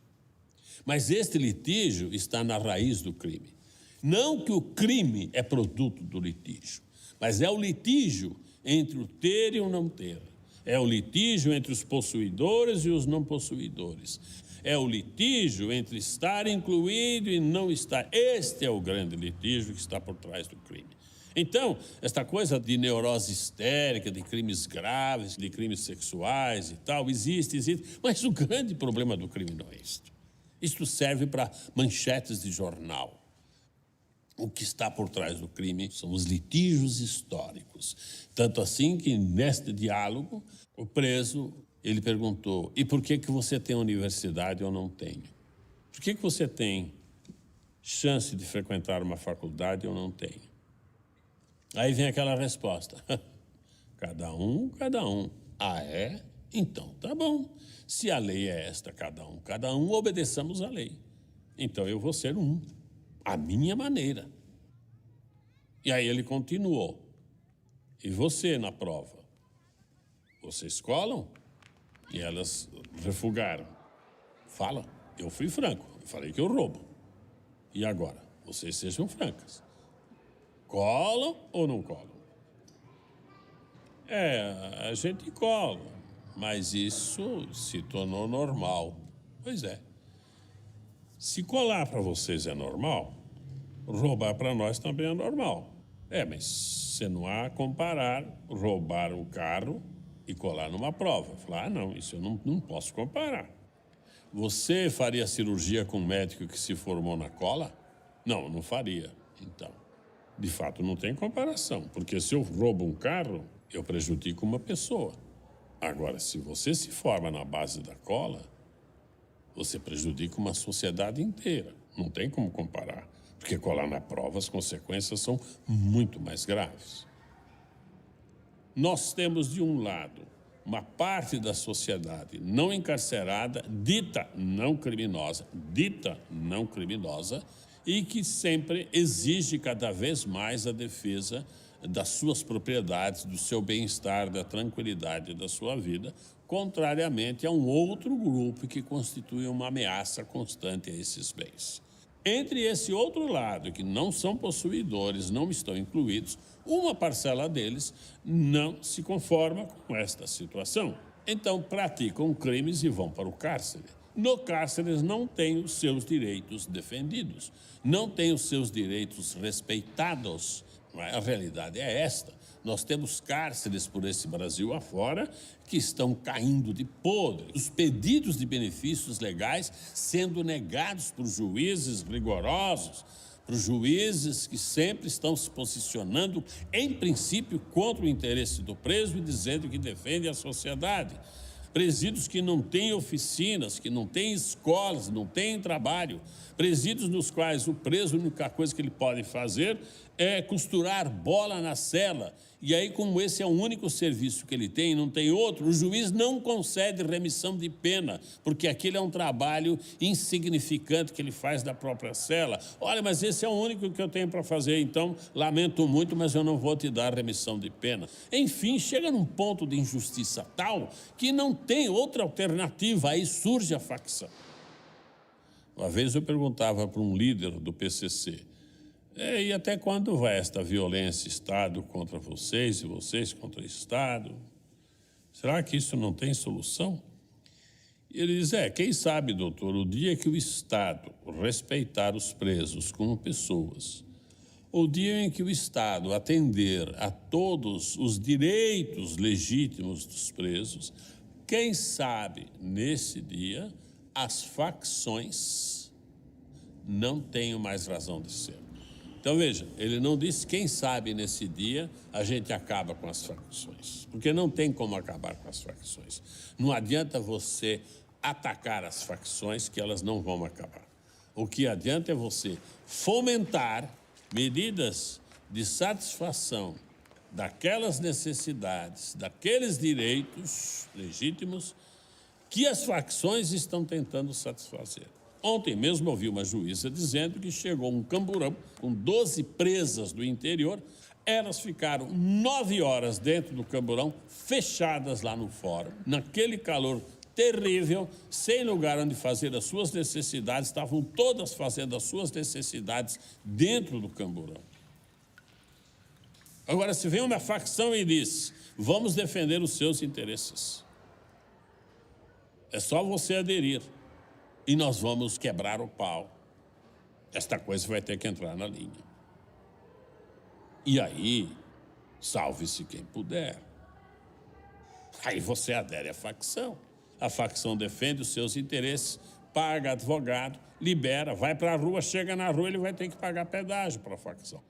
Mas este litígio está na raiz do crime. Não que o crime é produto do litígio, mas é o litígio entre o ter e o não ter. É o litígio entre os possuidores e os não possuidores. É o litígio entre estar incluído e não estar. Este é o grande litígio que está por trás do crime. Então, esta coisa de neurose histérica, de crimes graves, de crimes sexuais e tal, existe, mas o grande problema do crime não é isto. Isto serve para manchetes de jornal. O que está por trás do crime são os litígios históricos. Tanto assim que, neste diálogo, o preso, ele perguntou: e por que você tem universidade e eu não tenho? Por que você tem chance de frequentar uma faculdade e eu não tenho? Aí vem aquela resposta: cada um. Ah, é? Então tá bom. Se a lei é esta, cada um, obedeçamos a lei. Então eu vou ser um, à minha maneira. E aí ele continuou: e você na prova? Vocês colam? E elas refugaram. Fala, eu fui franco, eu falei que eu roubo. E agora? Vocês sejam francas. Colam ou não colam? A gente cola, mas isso se tornou normal. Pois é. Se colar para vocês é normal, roubar para nós também é normal. Mas você não há a comparar roubar um carro e colar numa prova. Falar: não, isso eu não posso comparar. Você faria cirurgia com um médico que se formou na cola? Não faria. Então, de fato, não tem comparação, porque se eu roubo um carro, eu prejudico uma pessoa. Agora, se você se forma na base da cola, você prejudica uma sociedade inteira. Não tem como comparar, porque colar na prova, as consequências são muito mais graves. Nós temos, de um lado, uma parte da sociedade não encarcerada, dita não criminosa, e que sempre exige cada vez mais a defesa das suas propriedades, do seu bem-estar, da tranquilidade da sua vida, contrariamente a um outro grupo que constitui uma ameaça constante a esses bens. Entre esse outro lado, que não são possuidores, não estão incluídos, uma parcela deles não se conforma com esta situação. Então, praticam crimes e vão para o cárcere. No cárcere, eles não têm os seus direitos defendidos, não têm os seus direitos respeitados. A realidade é esta. Nós temos cárceres por esse Brasil afora que estão caindo de podre. Os pedidos de benefícios legais sendo negados por juízes rigorosos, para os juízes que sempre estão se posicionando, em princípio, contra o interesse do preso e dizendo que defendem a sociedade. Presídios que não têm oficinas, que não têm escolas, não têm trabalho. Presídios nos quais o preso, a única coisa que ele pode fazer é costurar bola na cela. E aí, como esse é o único serviço que ele tem, não tem outro, o juiz não concede remissão de pena, porque aquele é um trabalho insignificante que ele faz da própria cela. Olha, mas esse é o único que eu tenho para fazer, então lamento muito, mas eu não vou te dar remissão de pena. Enfim, chega num ponto de injustiça tal que não tem outra alternativa, aí surge a facção. Uma vez eu perguntava para um líder do PCC, e até quando vai esta violência Estado contra vocês e vocês contra o Estado? Será que isso não tem solução? E ele diz, quem sabe, doutor, o dia que o Estado respeitar os presos como pessoas, o dia em que o Estado atender a todos os direitos legítimos dos presos, quem sabe, nesse dia, as facções não tenham mais razão de ser. Então, veja, ele não disse, quem sabe nesse dia a gente acaba com as facções. Porque não tem como acabar com as facções. Não adianta você atacar as facções que elas não vão acabar. O que adianta é você fomentar medidas de satisfação daquelas necessidades, daqueles direitos legítimos que as facções estão tentando satisfazer. Ontem mesmo eu ouvi uma juíza dizendo que chegou um camburão com 12 presas do interior. Elas ficaram 9 horas dentro do camburão, fechadas lá no fórum, naquele calor terrível, sem lugar onde fazer as suas necessidades, estavam todas fazendo as suas necessidades dentro do camburão. Agora, se vem uma facção e diz, vamos defender os seus interesses, é só você aderir. E nós vamos quebrar o pau. Esta coisa vai ter que entrar na linha. E aí, salve-se quem puder. Aí você adere à facção. A facção defende os seus interesses, paga advogado, libera, vai para a rua, chega na rua, ele vai ter que pagar pedágio para a facção.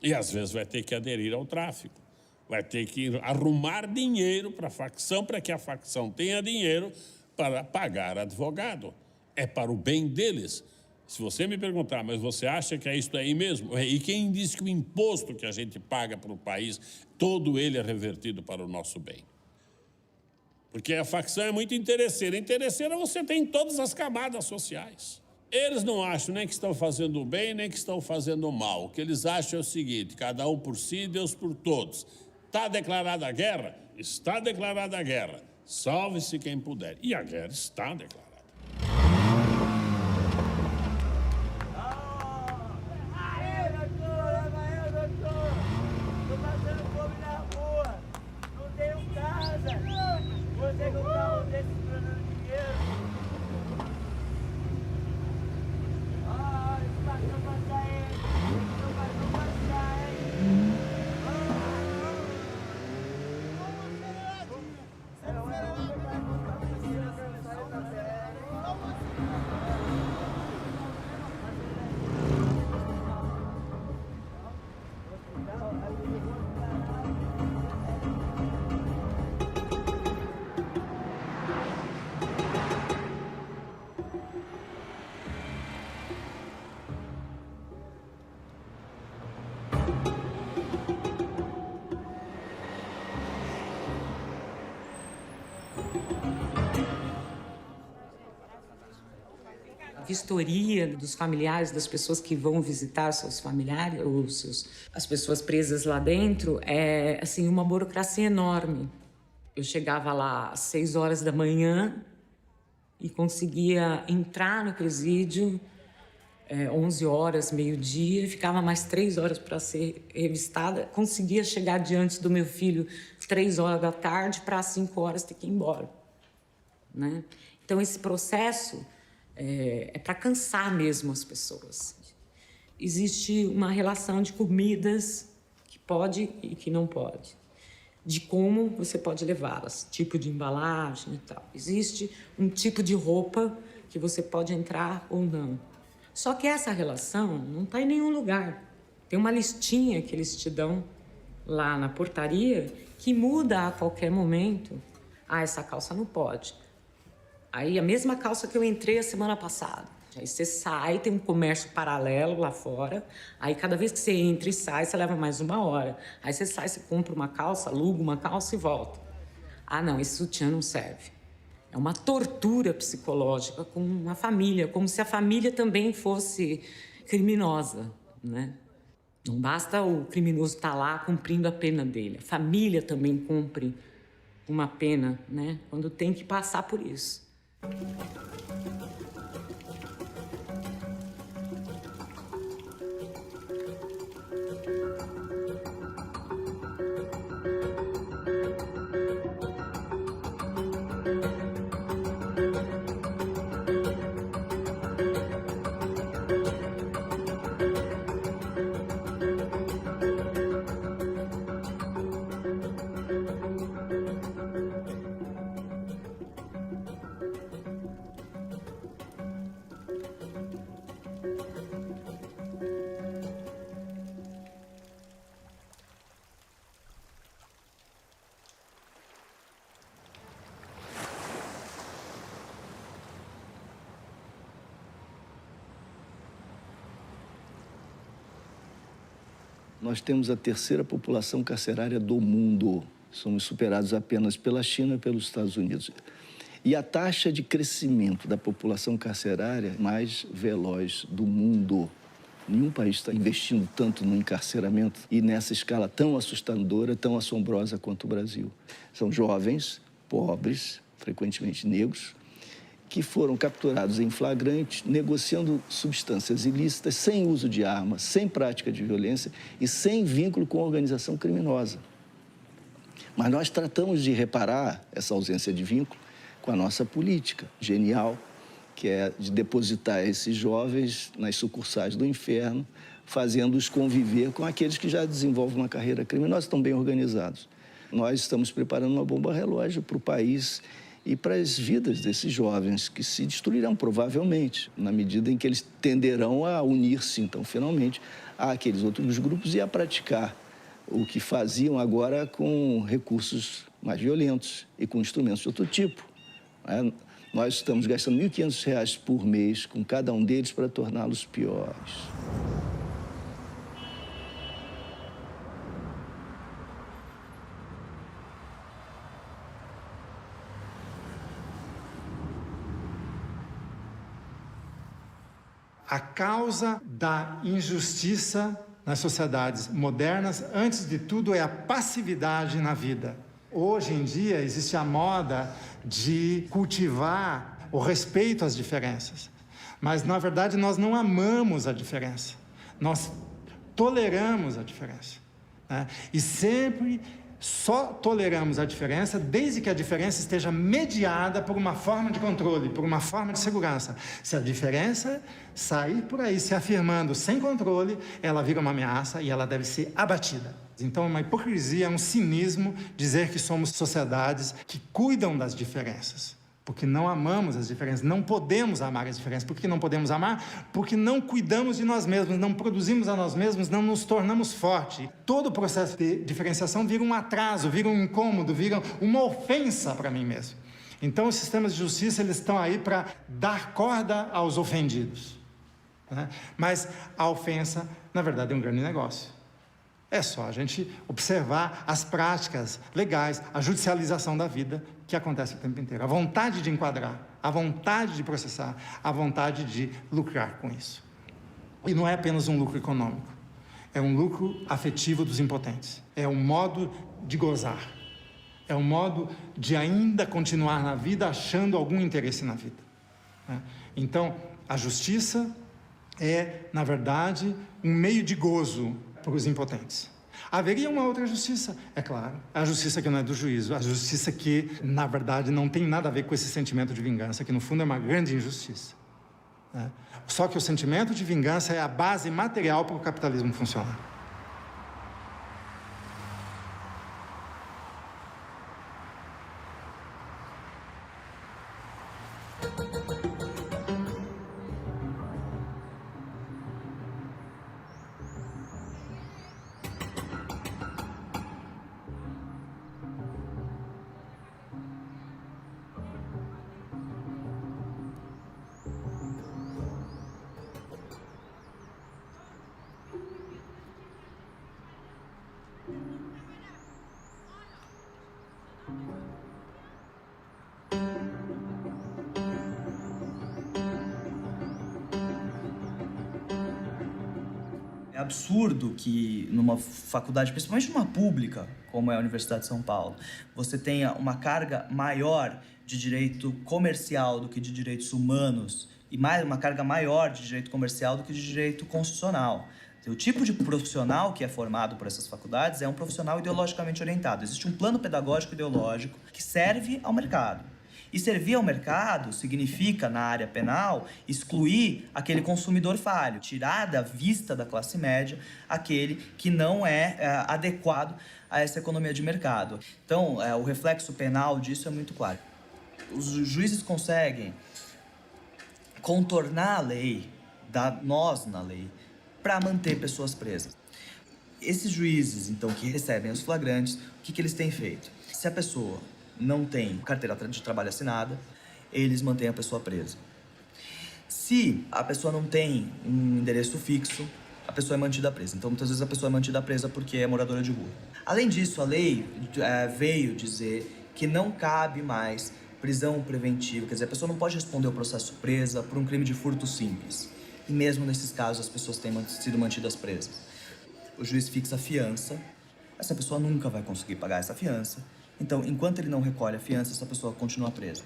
E às vezes vai ter que aderir ao tráfico. Vai ter que arrumar dinheiro para a facção, para que a facção tenha dinheiro para pagar advogado. É para o bem deles. Se você me perguntar, mas você acha que é isso aí mesmo? E quem diz que o imposto que a gente paga para o país, todo ele é revertido para o nosso bem? Porque a facção é muito interesseira. Interesseira você tem em todas as camadas sociais. Eles não acham nem que estão fazendo o bem, nem que estão fazendo o mal. O que eles acham é o seguinte, cada um por si, Deus por todos. Está declarada a guerra? Está declarada a guerra. Salve-se quem puder. E a guerra está declarada. Aê, doutor! Tô passando fome na rua. Não tenho casa. Você que um carro desse ganhando dinheiro. Esse patrão passar ele. Não vai passar, hein? Vistoria dos familiares, das pessoas que vão visitar seus familiares, as pessoas presas lá dentro, é assim, uma burocracia enorme. Eu chegava lá às 6 horas da manhã e conseguia entrar no presídio 11 horas, meio-dia, ficava mais 3 horas para ser revistada, conseguia chegar diante do meu filho 3 horas da tarde para às 5 horas ter que ir embora, né? Então esse processo é para cansar mesmo as pessoas. Existe uma relação de comidas que pode e que não pode, de como você pode levá-las, tipo de embalagem e tal. Existe um tipo de roupa que você pode entrar ou não. Só que essa relação não está em nenhum lugar. Tem uma listinha que eles te dão lá na portaria que muda a qualquer momento. Ah, essa calça não pode. Aí a mesma calça que eu entrei a semana passada. Aí você sai, tem um comércio paralelo lá fora. Aí cada vez que você entra e sai, você leva mais 1 hora. Aí você sai, você compra uma calça, aluga uma calça e volta. Ah, não, esse sutiã não serve. É uma tortura psicológica com a família, como se a família também fosse criminosa, né? Não basta o criminoso estar lá cumprindo a pena dele. A família também cumpre uma pena, né? Quando tem que passar por isso. Nós temos a 3ª população carcerária do mundo. Somos superados apenas pela China e pelos Estados Unidos. E a taxa de crescimento da população carcerária mais veloz do mundo. Nenhum país está investindo tanto no encarceramento e nessa escala tão assustadora, tão assombrosa quanto o Brasil. São jovens, pobres, frequentemente negros, que foram capturados em flagrante, negociando substâncias ilícitas, sem uso de armas, sem prática de violência e sem vínculo com a organização criminosa. Mas nós tratamos de reparar essa ausência de vínculo com a nossa política genial, que é de depositar esses jovens nas sucursais do inferno, fazendo-os conviver com aqueles que já desenvolvem uma carreira criminosa, estão bem organizados. Nós estamos preparando uma bomba relógio para o país e para as vidas desses jovens, que se destruirão provavelmente, na medida em que eles tenderão a unir-se, então, finalmente, àqueles outros grupos e a praticar o que faziam agora com recursos mais violentos e com instrumentos de outro tipo. Nós estamos gastando R$ 1.500 por mês com cada um deles para torná-los piores. A causa da injustiça nas sociedades modernas, antes de tudo, é a passividade na vida. Hoje em dia, existe a moda de cultivar o respeito às diferenças. Mas, na verdade, nós não amamos a diferença. Nós toleramos a diferença, né? E sempre só toleramos a diferença desde que a diferença esteja mediada por uma forma de controle, por uma forma de segurança. Se a diferença sair por aí se afirmando sem controle, ela vira uma ameaça e ela deve ser abatida. Então é uma hipocrisia, é um cinismo dizer que somos sociedades que cuidam das diferenças. Porque não amamos as diferenças, não podemos amar as diferenças. Por que não podemos amar? Porque não cuidamos de nós mesmos, não produzimos a nós mesmos, não nos tornamos fortes. Todo o processo de diferenciação vira um atraso, vira um incômodo, vira uma ofensa para mim mesmo. Então, os sistemas de justiça, eles estão aí para dar corda aos ofendidos, né? Mas a ofensa, na verdade, é um grande negócio. É só a gente observar as práticas legais, a judicialização da vida que acontece o tempo inteiro. A vontade de enquadrar, a vontade de processar, a vontade de lucrar com isso. E não é apenas um lucro econômico, é um lucro afetivo dos impotentes. É um modo de gozar, é um modo de ainda continuar na vida achando algum interesse na vida, né? Então, a justiça é, na verdade, um meio de gozo para os impotentes. Haveria uma outra justiça? É claro. A justiça que não é do juízo, a justiça que, na verdade, não tem nada a ver com esse sentimento de vingança, que, no fundo, é uma grande injustiça, né? Só que o sentimento de vingança é a base material para o capitalismo funcionar. absurdo que numa faculdade, principalmente numa pública, como é a Universidade de São Paulo, você tenha uma carga maior de direito comercial do que de direitos humanos e uma carga maior de direito comercial do que de direito constitucional. O tipo de profissional que é formado por essas faculdades é um profissional ideologicamente orientado. Existe um plano pedagógico ideológico que serve ao mercado. E servir ao mercado significa, na área penal, excluir aquele consumidor falho, tirar da vista da classe média aquele que não é adequado a essa economia de mercado. Então, o reflexo penal disso é muito claro. Os juízes conseguem contornar a lei, dar nós na lei, para manter pessoas presas. Esses juízes, então, que recebem os flagrantes, o que eles têm feito? Se a pessoa não tem carteira de trabalho assinada, eles mantêm a pessoa presa. Se a pessoa não tem um endereço fixo, a pessoa é mantida presa. Então, muitas vezes a pessoa é mantida presa porque é moradora de rua. Além disso, a lei veio dizer que não cabe mais prisão preventiva, quer dizer, a pessoa não pode responder ao processo presa por um crime de furto simples. E mesmo nesses casos, as pessoas têm sido mantidas presas. O juiz fixa a fiança, essa pessoa nunca vai conseguir pagar essa fiança. Então, enquanto ele não recolhe a fiança, essa pessoa continua presa.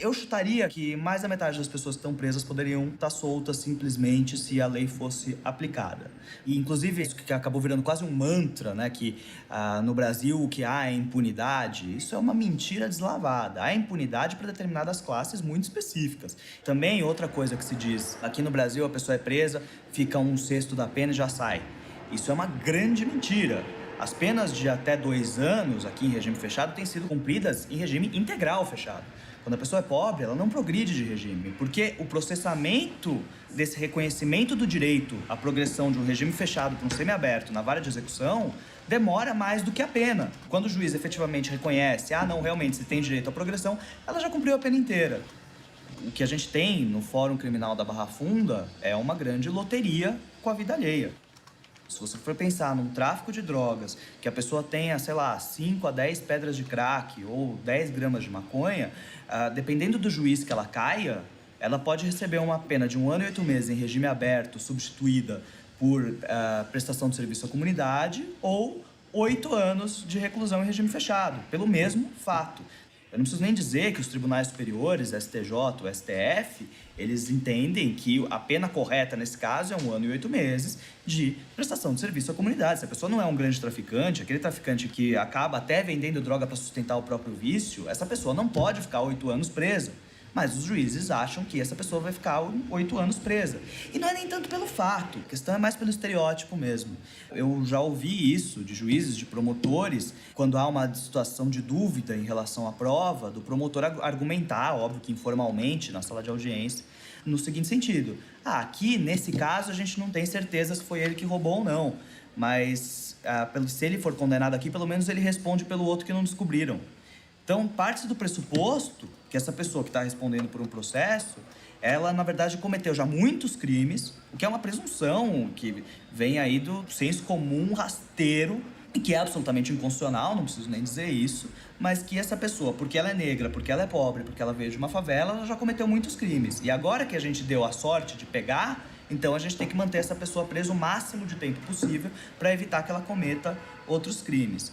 Eu chutaria que mais da metade das pessoas que estão presas poderiam estar soltas simplesmente se a lei fosse aplicada. E, inclusive, isso que acabou virando quase um mantra, né? Que no Brasil o que há é impunidade. Isso é uma mentira deslavada. Há impunidade para determinadas classes muito específicas. Também, outra coisa que se diz, aqui no Brasil a pessoa é presa, fica 1/6 da pena e já sai. Isso é uma grande mentira. As penas de até 2 anos aqui em regime fechado têm sido cumpridas em regime integral fechado. Quando a pessoa é pobre, ela não progride de regime, porque o processamento desse reconhecimento do direito à progressão de um regime fechado para um semiaberto na vara de execução demora mais do que a pena. Quando o juiz efetivamente reconhece, não, realmente, você tem direito à progressão, ela já cumpriu a pena inteira. O que a gente tem no Fórum Criminal da Barra Funda é uma grande loteria com a vida alheia. Se você for pensar num tráfico de drogas, que a pessoa tenha, 5 a 10 pedras de crack ou 10 gramas de maconha, dependendo do juiz que ela caia, ela pode receber uma pena de 1 ano e 8 meses em regime aberto, substituída por prestação de serviço à comunidade, ou 8 anos de reclusão em regime fechado, pelo mesmo fato. Eu não preciso nem dizer que os tribunais superiores, STJ, o STF, eles entendem que a pena correta nesse caso é 1 ano e 8 meses de prestação de serviço à comunidade. Se a pessoa não é um grande traficante, aquele traficante que acaba até vendendo droga para sustentar o próprio vício, essa pessoa não pode ficar 8 anos presa. Mas os juízes acham que essa pessoa vai ficar 8 anos presa. E não é nem tanto pelo fato, a questão é mais pelo estereótipo mesmo. Eu já ouvi isso de juízes, de promotores, quando há uma situação de dúvida em relação à prova, do promotor argumentar, óbvio que informalmente, na sala de audiência, no seguinte sentido: aqui, nesse caso, a gente não tem certeza se foi ele que roubou ou não, mas se ele for condenado aqui, pelo menos ele responde pelo outro que não descobriram. Então, parte do pressuposto que essa pessoa que está respondendo por um processo, ela, na verdade, cometeu já muitos crimes, o que é uma presunção que vem aí do senso comum rasteiro, e que é absolutamente inconstitucional, não preciso nem dizer isso, mas que essa pessoa, porque ela é negra, porque ela é pobre, porque ela veio de uma favela, ela já cometeu muitos crimes. E agora que a gente deu a sorte de pegar, então a gente tem que manter essa pessoa presa o máximo de tempo possível para evitar que ela cometa outros crimes.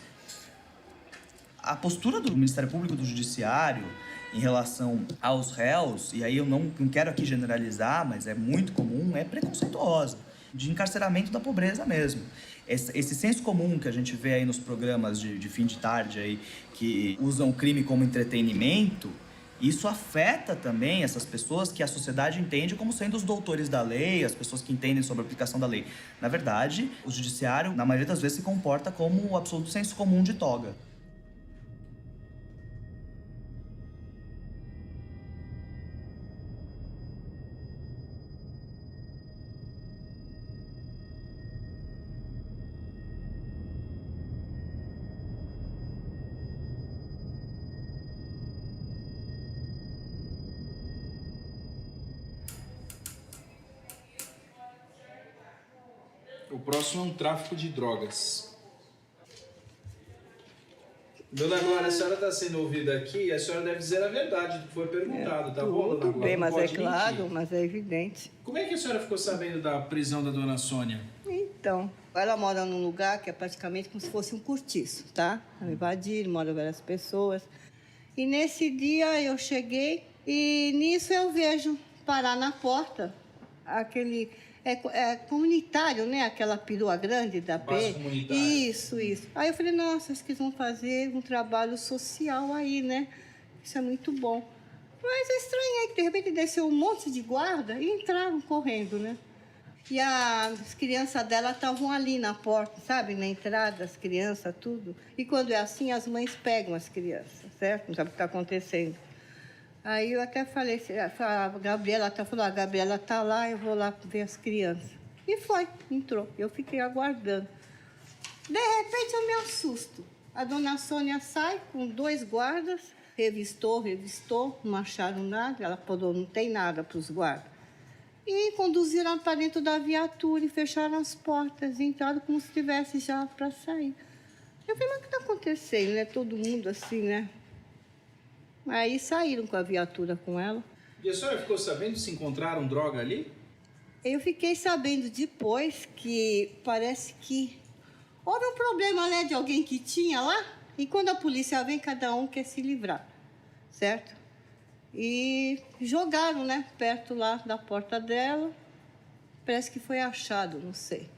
A postura do Ministério Público, do Judiciário, em relação aos réus, e aí eu não quero aqui generalizar, mas é muito comum, é preconceituosa, de encarceramento da pobreza mesmo. Esse senso comum que a gente vê aí nos programas de fim de tarde, aí, que usam o crime como entretenimento, isso afeta também essas pessoas que a sociedade entende como sendo os doutores da lei, as pessoas que entendem sobre a aplicação da lei. Na verdade, o Judiciário, na maioria das vezes, se comporta como o absoluto senso comum de toga. O próximo é um tráfico de drogas. Dona Glória, a senhora está sendo ouvida aqui e a senhora deve dizer a verdade do que foi perguntado, tá bom, Dona Glória? Tudo bem, mas não é pode claro, mentir. mas é evidente. Como é que a senhora ficou sabendo da prisão da Dona Sônia? Sim. Então, ela mora num lugar que é praticamente como se fosse um cortiço, tá? Ela invadiram, moram várias pessoas. E nesse dia eu cheguei e nisso eu vejo parar na porta aquele... É comunitário, né? Aquela perua grande da P. Isso. Aí eu falei, nossa, acho que eles vão fazer um trabalho social aí, né? Isso é muito bom. Mas eu estranhei que de repente desceu um monte de guarda e entraram correndo, né? E as crianças dela estavam ali na porta, sabe? Na entrada, as crianças, tudo. E quando é assim, as mães pegam as crianças, certo? Não sabe o que está acontecendo. Aí eu até falei, a Gabriela falou, a Gabriela tá lá, eu vou lá ver as crianças. E foi, entrou. Eu fiquei aguardando. De repente eu me assusto. A dona Sônia sai com 2 guardas, revistou, não acharam nada. Ela falou, não tem nada para os guardas. E conduziram para dentro da viatura e fecharam as portas. E entraram como se estivesse já para sair. Eu falei, mas o que está acontecendo, né? Todo mundo assim, né? Aí saíram com a viatura com ela. E a senhora ficou sabendo se encontraram droga ali? Eu fiquei sabendo depois que parece que houve um problema, né, de alguém que tinha lá. E quando a polícia vem, cada um quer se livrar, certo? E jogaram, né, perto lá da porta dela. Parece que foi achado, não sei.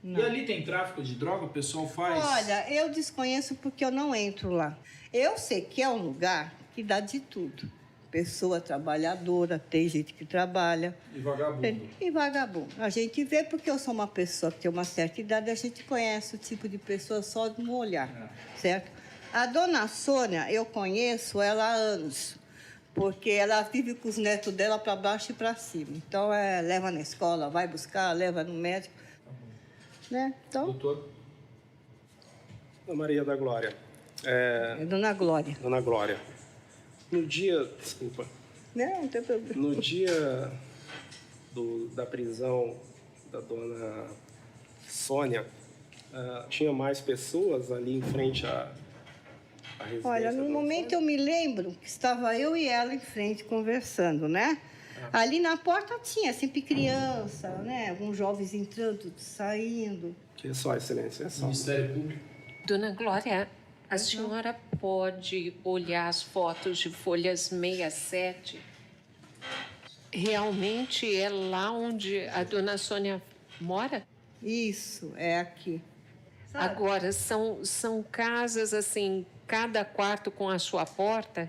Não. E ali tem tráfico de droga? O pessoal faz? Olha, eu desconheço porque eu não entro lá. Eu sei que é um lugar que dá de tudo. Pessoa trabalhadora, tem gente que trabalha. E vagabundo. E vagabundo. A gente vê porque eu sou uma pessoa que tem uma certa idade, a gente conhece o tipo de pessoa só no olhar, certo? A dona Sônia, eu conheço ela há anos, porque ela vive com os netos dela para baixo e para cima. Então, leva na escola, vai buscar, leva no médico. Né? Então... Doutor? Dona Maria da Glória. Dona Glória. Dona Glória. No dia... Desculpa. Não tem problema. No dia da prisão da dona Sônia, tinha mais pessoas ali em frente à residência? Olha, no momento eu me lembro que estava eu e ela em frente conversando, né? Ali na porta tinha sempre criança, né? Alguns jovens entrando, saindo. Que é só, Excelência, é só. Ministério Público. Dona Glória, a senhora pode olhar as fotos de folhas 67? Realmente é lá onde a dona Sônia mora? Isso, é aqui. Sabe? Agora, são casas assim, cada quarto com a sua porta?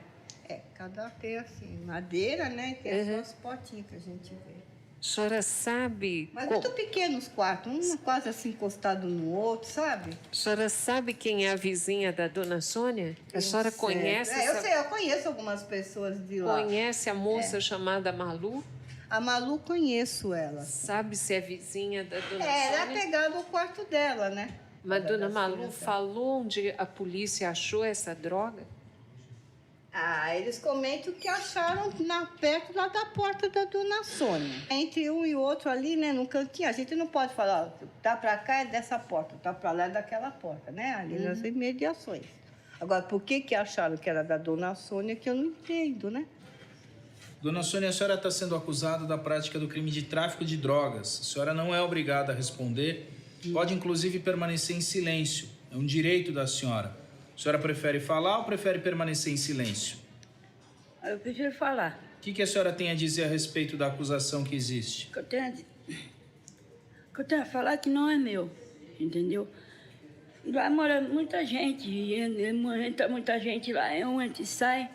Cada tem assim, madeira, né? E tem as portinhas que a gente vê. A senhora sabe... Mas muito pequenos os quartos, um quase assim encostado no outro, sabe? A senhora sabe quem é a vizinha da dona Sônia? A senhora conhece eu conheço algumas pessoas de lá. Conhece a moça chamada Malu? A Malu, conheço ela. Sabe se é vizinha da dona Sônia? Ela é pegada ao quarto dela, né? Mas dona Malu falou onde a polícia achou essa droga? Eles comentam que acharam perto lá da porta da dona Sônia. Entre um e outro ali, né, no cantinho. A gente não pode falar, tá pra cá é dessa porta, tá pra lá é daquela porta, né? Ali nas imediações. Agora, por que acharam que era da dona Sônia, que eu não entendo, né? Dona Sônia, a senhora está sendo acusada da prática do crime de tráfico de drogas. A senhora não é obrigada a responder. Pode, inclusive, permanecer em silêncio. É um direito da senhora. A senhora prefere falar ou prefere permanecer em silêncio? Eu prefiro falar. O que a senhora tem a dizer a respeito da acusação que existe? O que eu tenho a falar que não é meu, entendeu? Lá mora muita gente, e entra muita gente lá, um entra e sai.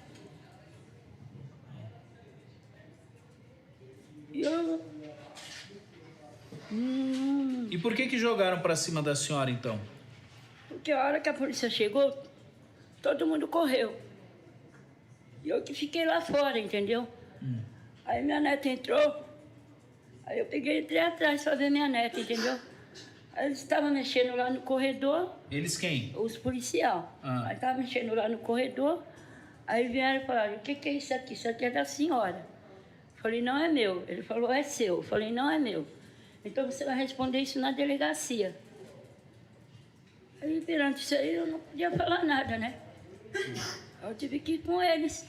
E por que jogaram para cima da senhora, então? Porque a hora que a polícia chegou, todo mundo correu. E eu que fiquei lá fora, entendeu? Aí minha neta entrou, aí eu peguei e entrei atrás pra ver minha neta, entendeu? Aí eles estavam mexendo lá no corredor. Eles quem? Os policiais. Aí estavam mexendo lá no corredor, aí vieram e falaram, o que é isso aqui? Isso aqui é da senhora. Eu falei, não é meu. Ele falou, é seu. Eu falei, não é meu. Então você vai responder isso na delegacia. Aí, perante isso aí, eu não podia falar nada, né? Eu tive que ir com eles.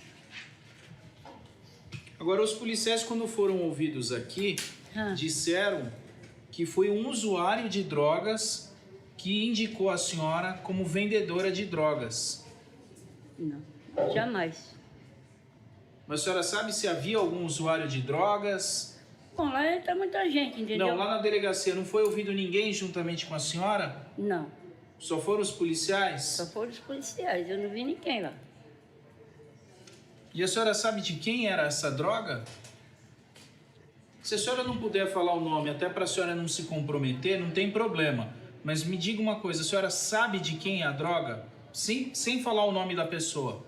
Agora, os policiais, quando foram ouvidos aqui, disseram que foi um usuário de drogas que indicou a senhora como vendedora de drogas. Não, jamais. Mas a senhora sabe se havia algum usuário de drogas? Bom, lá entra muita gente, entendeu? Não, lá na delegacia não foi ouvido ninguém juntamente com a senhora? Não. Só foram os policiais? Só foram os policiais, eu não vi ninguém lá. E a senhora sabe de quem era essa droga? Se a senhora não puder falar o nome, até para a senhora não se comprometer, não tem problema. Mas me diga uma coisa, a senhora sabe de quem é a droga? Sem falar o nome da pessoa.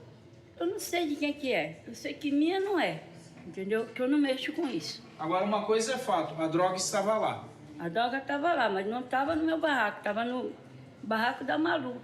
Eu não sei de quem que é. Eu sei que minha não é, entendeu? Que eu não mexo com isso. Agora, uma coisa é fato, a droga estava lá. A droga estava lá, mas não estava no meu barraco, estava no barraco da Malu.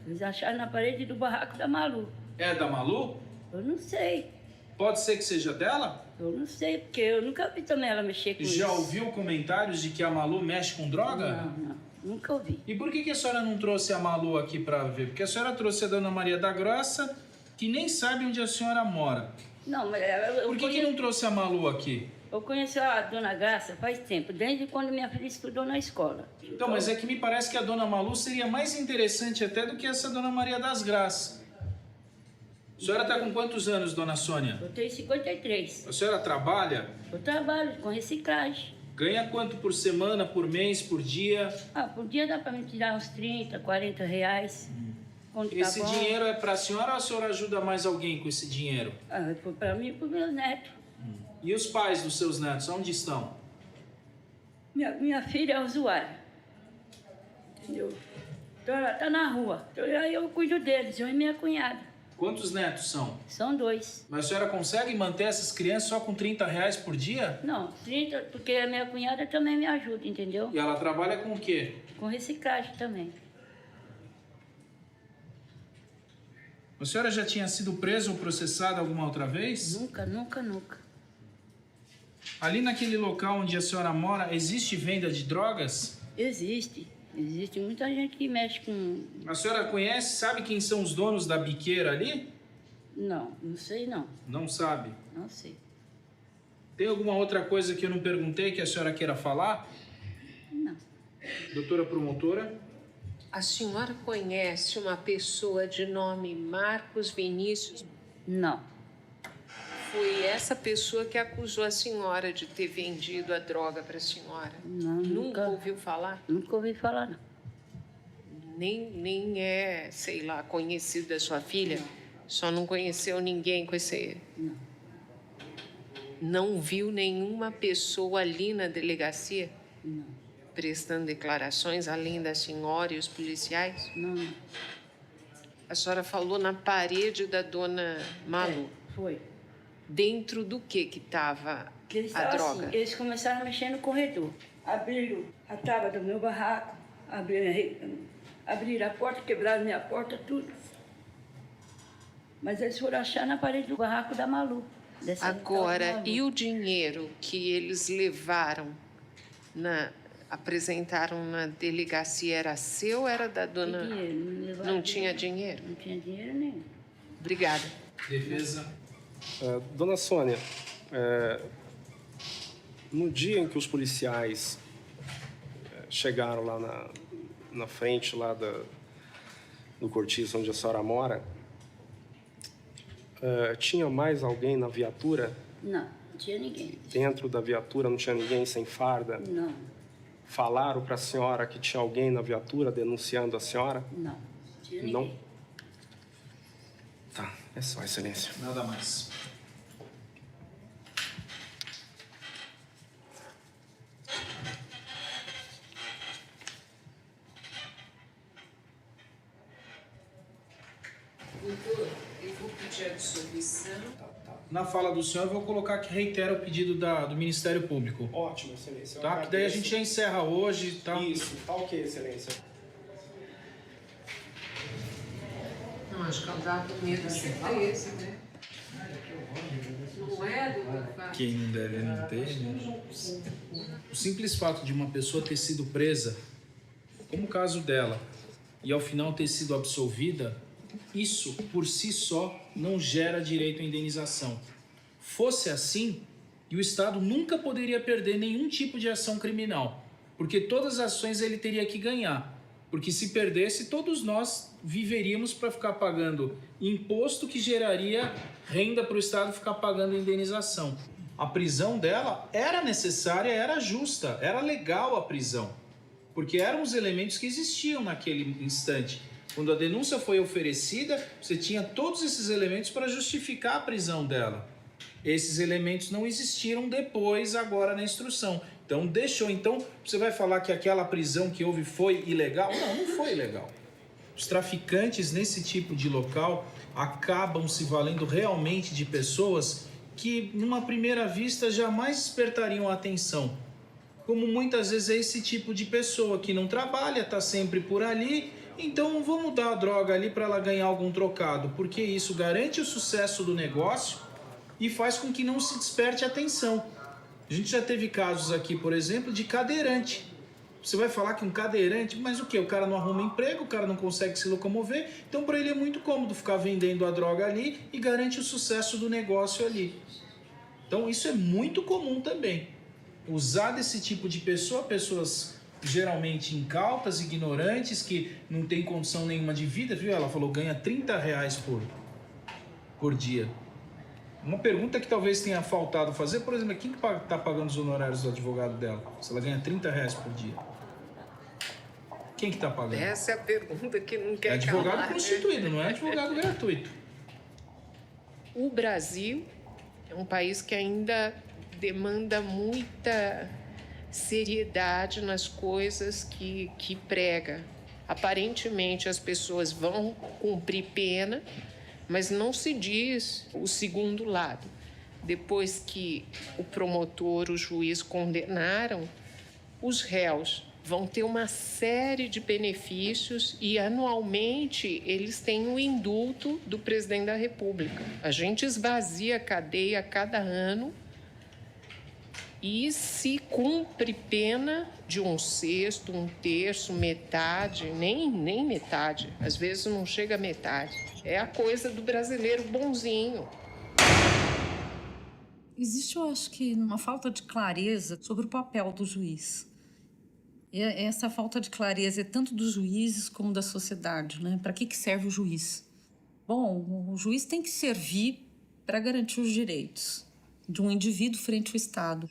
Eles acharam na parede do barraco da Malu. É da Malu? Eu não sei. Pode ser que seja dela? Eu não sei, porque eu nunca vi também ela mexer com isso. Já ouviu comentários de que a Malu mexe com droga? Não, nunca ouvi. E por que a senhora não trouxe a Malu aqui para ver? Porque a senhora trouxe a Dona Maria da Grossa, que nem sabe onde a senhora mora. Não, mas Por que não trouxe a Malu aqui? Eu conheço a Dona Graça faz tempo, desde quando minha filha estudou na escola. Então, mas é que me parece que a Dona Malu seria mais interessante até do que essa Dona Maria das Graças. A senhora está com quantos anos, Dona Sônia? Eu tenho 53. A senhora trabalha? Eu trabalho com reciclagem. Ganha quanto por semana, por mês, por dia? Por dia dá para me tirar uns 30, 40 reais. Quando tá Esse bom. dinheiro é para a senhora ou a senhora ajuda mais alguém com esse dinheiro? Foi para mim e para os meus netos. E os pais dos seus netos, onde estão? Minha filha é usuária. Entendeu? Então ela tá na rua. Então aí eu cuido deles, eu e minha cunhada. Quantos netos são? São 2. Mas a senhora consegue manter essas crianças só com 30 reais por dia? Não, 30, porque a minha cunhada também me ajuda, entendeu? E ela trabalha com o quê? Com reciclagem também. A senhora já tinha sido presa ou processada alguma outra vez? Nunca, nunca, nunca. Ali naquele local onde a senhora mora, existe venda de drogas? Existe. Existe muita gente que mexe com... A senhora conhece, sabe quem são os donos da biqueira ali? Não, não sei não. Não sabe? Não sei. Tem alguma outra coisa que eu não perguntei que a senhora queira falar? Não. Doutora promotora? A senhora conhece uma pessoa de nome Marcos Vinícius? Não. Foi essa pessoa que acusou a senhora de ter vendido a droga para a senhora? Não, Nunca ouviu falar? Nunca ouvi falar, não. Nem é, sei lá, conhecido da sua filha? Só não conheceu ninguém com esse... Não. Não viu nenhuma pessoa ali na delegacia? Não. Prestando declarações além da senhora e os policiais? Não. A senhora falou na parede da dona Malu. Foi. Dentro do que estava a droga? Assim, eles começaram a mexer no corredor. Abriram a tábua do meu barraco, abriram a porta, quebraram minha porta, tudo. Mas eles foram achar na parede do barraco da Malu. Agora, e o dinheiro que eles levaram, apresentaram na delegacia, era seu ou era da dona... Não tinha dinheiro? Não tinha dinheiro nenhum. Obrigada. Defesa. Dona Sônia, no dia em que os policiais chegaram lá na frente lá do cortiço onde a senhora mora, tinha mais alguém na viatura? Não, não tinha ninguém. Dentro da viatura não tinha ninguém sem farda? Não. Falaram para a senhora que tinha alguém na viatura denunciando a senhora? Não, não tinha ninguém. Não? Tá, é só, excelência. Nada mais. Doutor, eu vou pedir a dissolução. Na fala do senhor, eu vou colocar que reitera o pedido do Ministério Público. Ótimo, excelência. Tá? Que daí a gente já encerra hoje, tá? Isso, tá ok, excelência. Não, acho que causar medo, certeza, né? Não é, doutor? Quem não deve não ter, né? O simples fato de uma pessoa ter sido presa, como o caso dela, e ao final ter sido absolvida, isso por si só não gera direito à indenização. Fosse assim, E o Estado nunca poderia perder nenhum tipo de ação criminal, porque todas as ações ele teria que ganhar. Porque se perdesse, todos nós viveríamos para ficar pagando imposto que geraria renda para o Estado ficar pagando indenização. A prisão dela era necessária, era justa, era legal a prisão, porque eram os elementos que existiam naquele instante. Quando a denúncia foi oferecida, você tinha todos esses elementos para justificar a prisão dela. Esses elementos não existiram depois, agora na instrução. Então deixou. Então você vai falar que aquela prisão que houve foi ilegal? Não, não foi ilegal. Os traficantes nesse tipo de local acabam se valendo realmente de pessoas que, numa primeira vista, jamais despertariam a atenção. Como muitas vezes é esse tipo de pessoa que não trabalha, está sempre por ali, então vamos dar a droga ali para ela ganhar algum trocado, porque isso garante o sucesso do negócio e faz com que não se desperte a atenção. A gente já teve casos aqui, por exemplo, de cadeirante. Você vai falar que um cadeirante, mas o quê? O cara não arruma emprego, o cara não consegue se locomover, então para ele é muito cômodo ficar vendendo a droga ali e garante o sucesso do negócio ali. Então isso é muito comum também. Usar desse tipo de pessoa, pessoas geralmente incautas, ignorantes, que não tem condição nenhuma de vida, viu? Ela falou, ganha R$30 por dia. Uma pergunta que talvez tenha faltado fazer, por exemplo, quem que está pagando os honorários do advogado dela? Se ela ganha R$30 por dia. Quem que está pagando? Essa é a pergunta que não quer calar. É advogado calar, constituído, não é advogado gratuito. O Brasil é um país que ainda demanda muita seriedade nas coisas que prega. Aparentemente as pessoas vão cumprir pena, mas não se diz o segundo lado. Depois que o promotor, o juiz condenaram, os réus vão ter uma série de benefícios e anualmente eles têm o indulto do presidente da República. A gente esvazia a cadeia a cada ano e se cumpre pena de 1/6, 1/3, metade, nem metade. Às vezes não chega a metade. É a coisa do brasileiro bonzinho. Existe, eu acho que, uma falta de clareza sobre o papel do juiz. E essa falta de clareza é tanto dos juízes como da sociedade, né? Para que serve o juiz? Bom, o juiz tem que servir para garantir os direitos de um indivíduo frente ao Estado.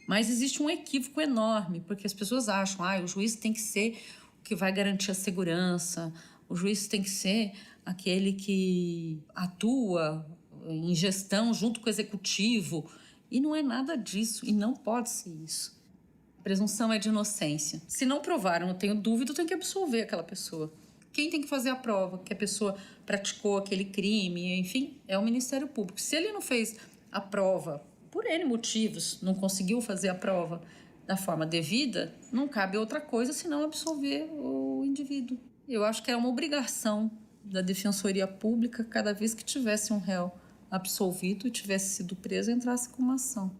Mas existe um equívoco enorme, porque as pessoas acham o juiz tem que ser o que vai garantir a segurança, o juiz tem que ser aquele que atua em gestão junto com o executivo. E não é nada disso, e não pode ser isso. A presunção é de inocência. Se não provaram, eu tenho dúvida, eu tenho que absolver aquela pessoa. Quem tem que fazer a prova que a pessoa praticou aquele crime, enfim, é o Ministério Público. Se ele não fez a prova por N motivos, não conseguiu fazer a prova da forma devida, não cabe outra coisa senão absolver o indivíduo. Eu acho que é uma obrigação da Defensoria Pública, cada vez que tivesse um réu absolvido e tivesse sido preso, entrasse com uma ação.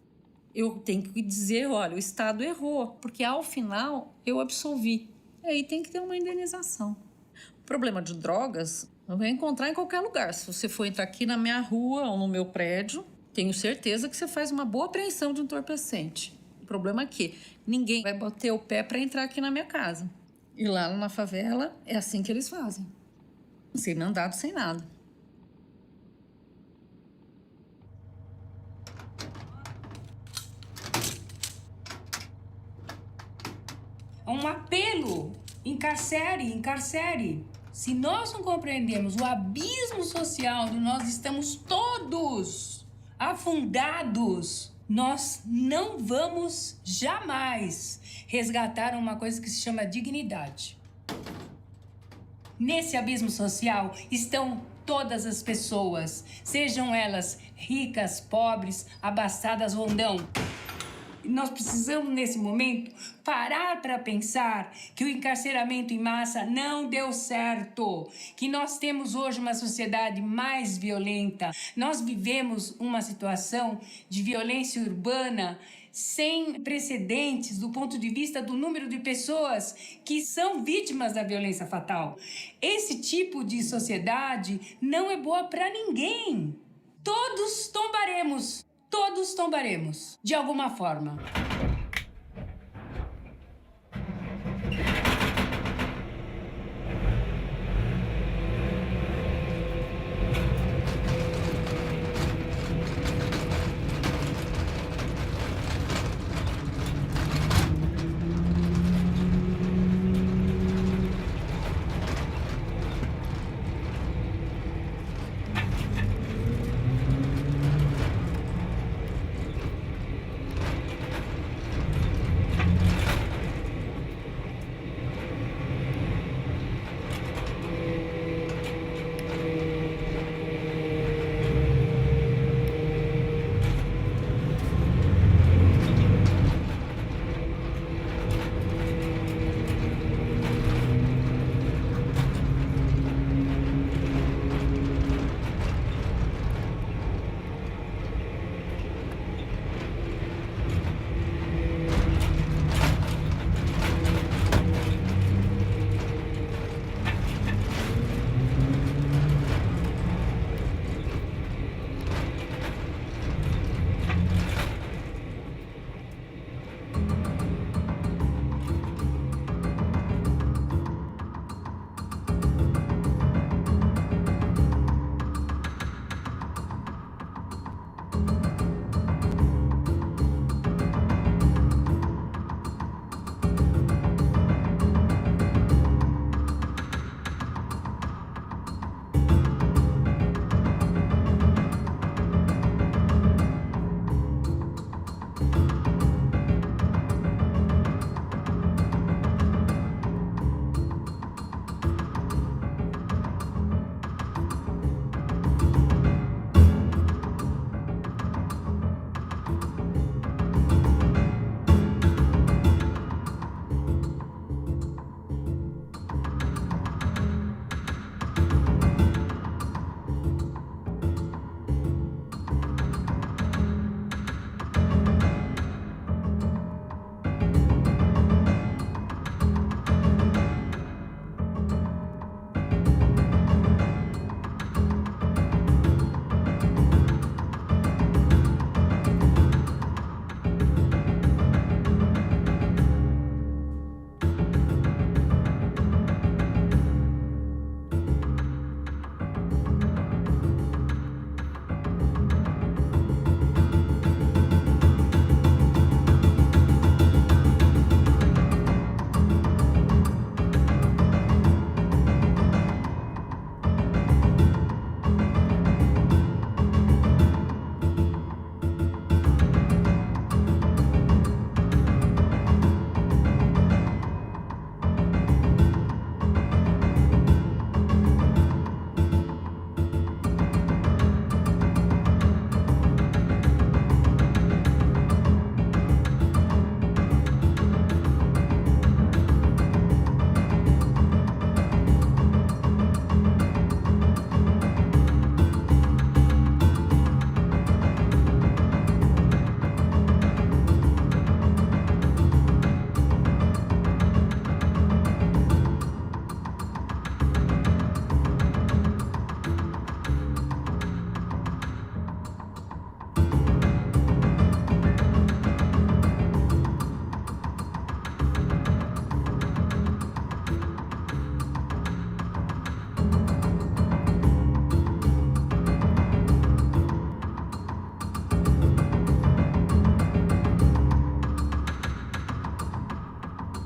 Eu tenho que dizer, olha, o Estado errou, porque ao final eu absolvi. E aí tem que ter uma indenização. O problema de drogas eu vou encontrar em qualquer lugar. Se você for entrar aqui na minha rua ou no meu prédio, tenho certeza que você faz uma boa apreensão de entorpecente. O problema é que ninguém vai bater o pé para entrar aqui na minha casa. E lá na favela é assim que eles fazem. Sem mandado, sem nada. Um apelo. Encarcere. Se nós não compreendemos o abismo social onde nós estamos todos afundados, nós não vamos jamais resgatar uma coisa que se chama dignidade. Nesse abismo social estão todas as pessoas, sejam elas ricas, pobres, abastadas ou não. Nós precisamos, nesse momento, parar para pensar que o encarceramento em massa não deu certo, que nós temos hoje uma sociedade mais violenta. Nós vivemos uma situação de violência urbana sem precedentes do ponto de vista do número de pessoas que são vítimas da violência fatal. Esse tipo de sociedade não é boa para ninguém. Todos tombaremos. todos tombaremos, de alguma forma.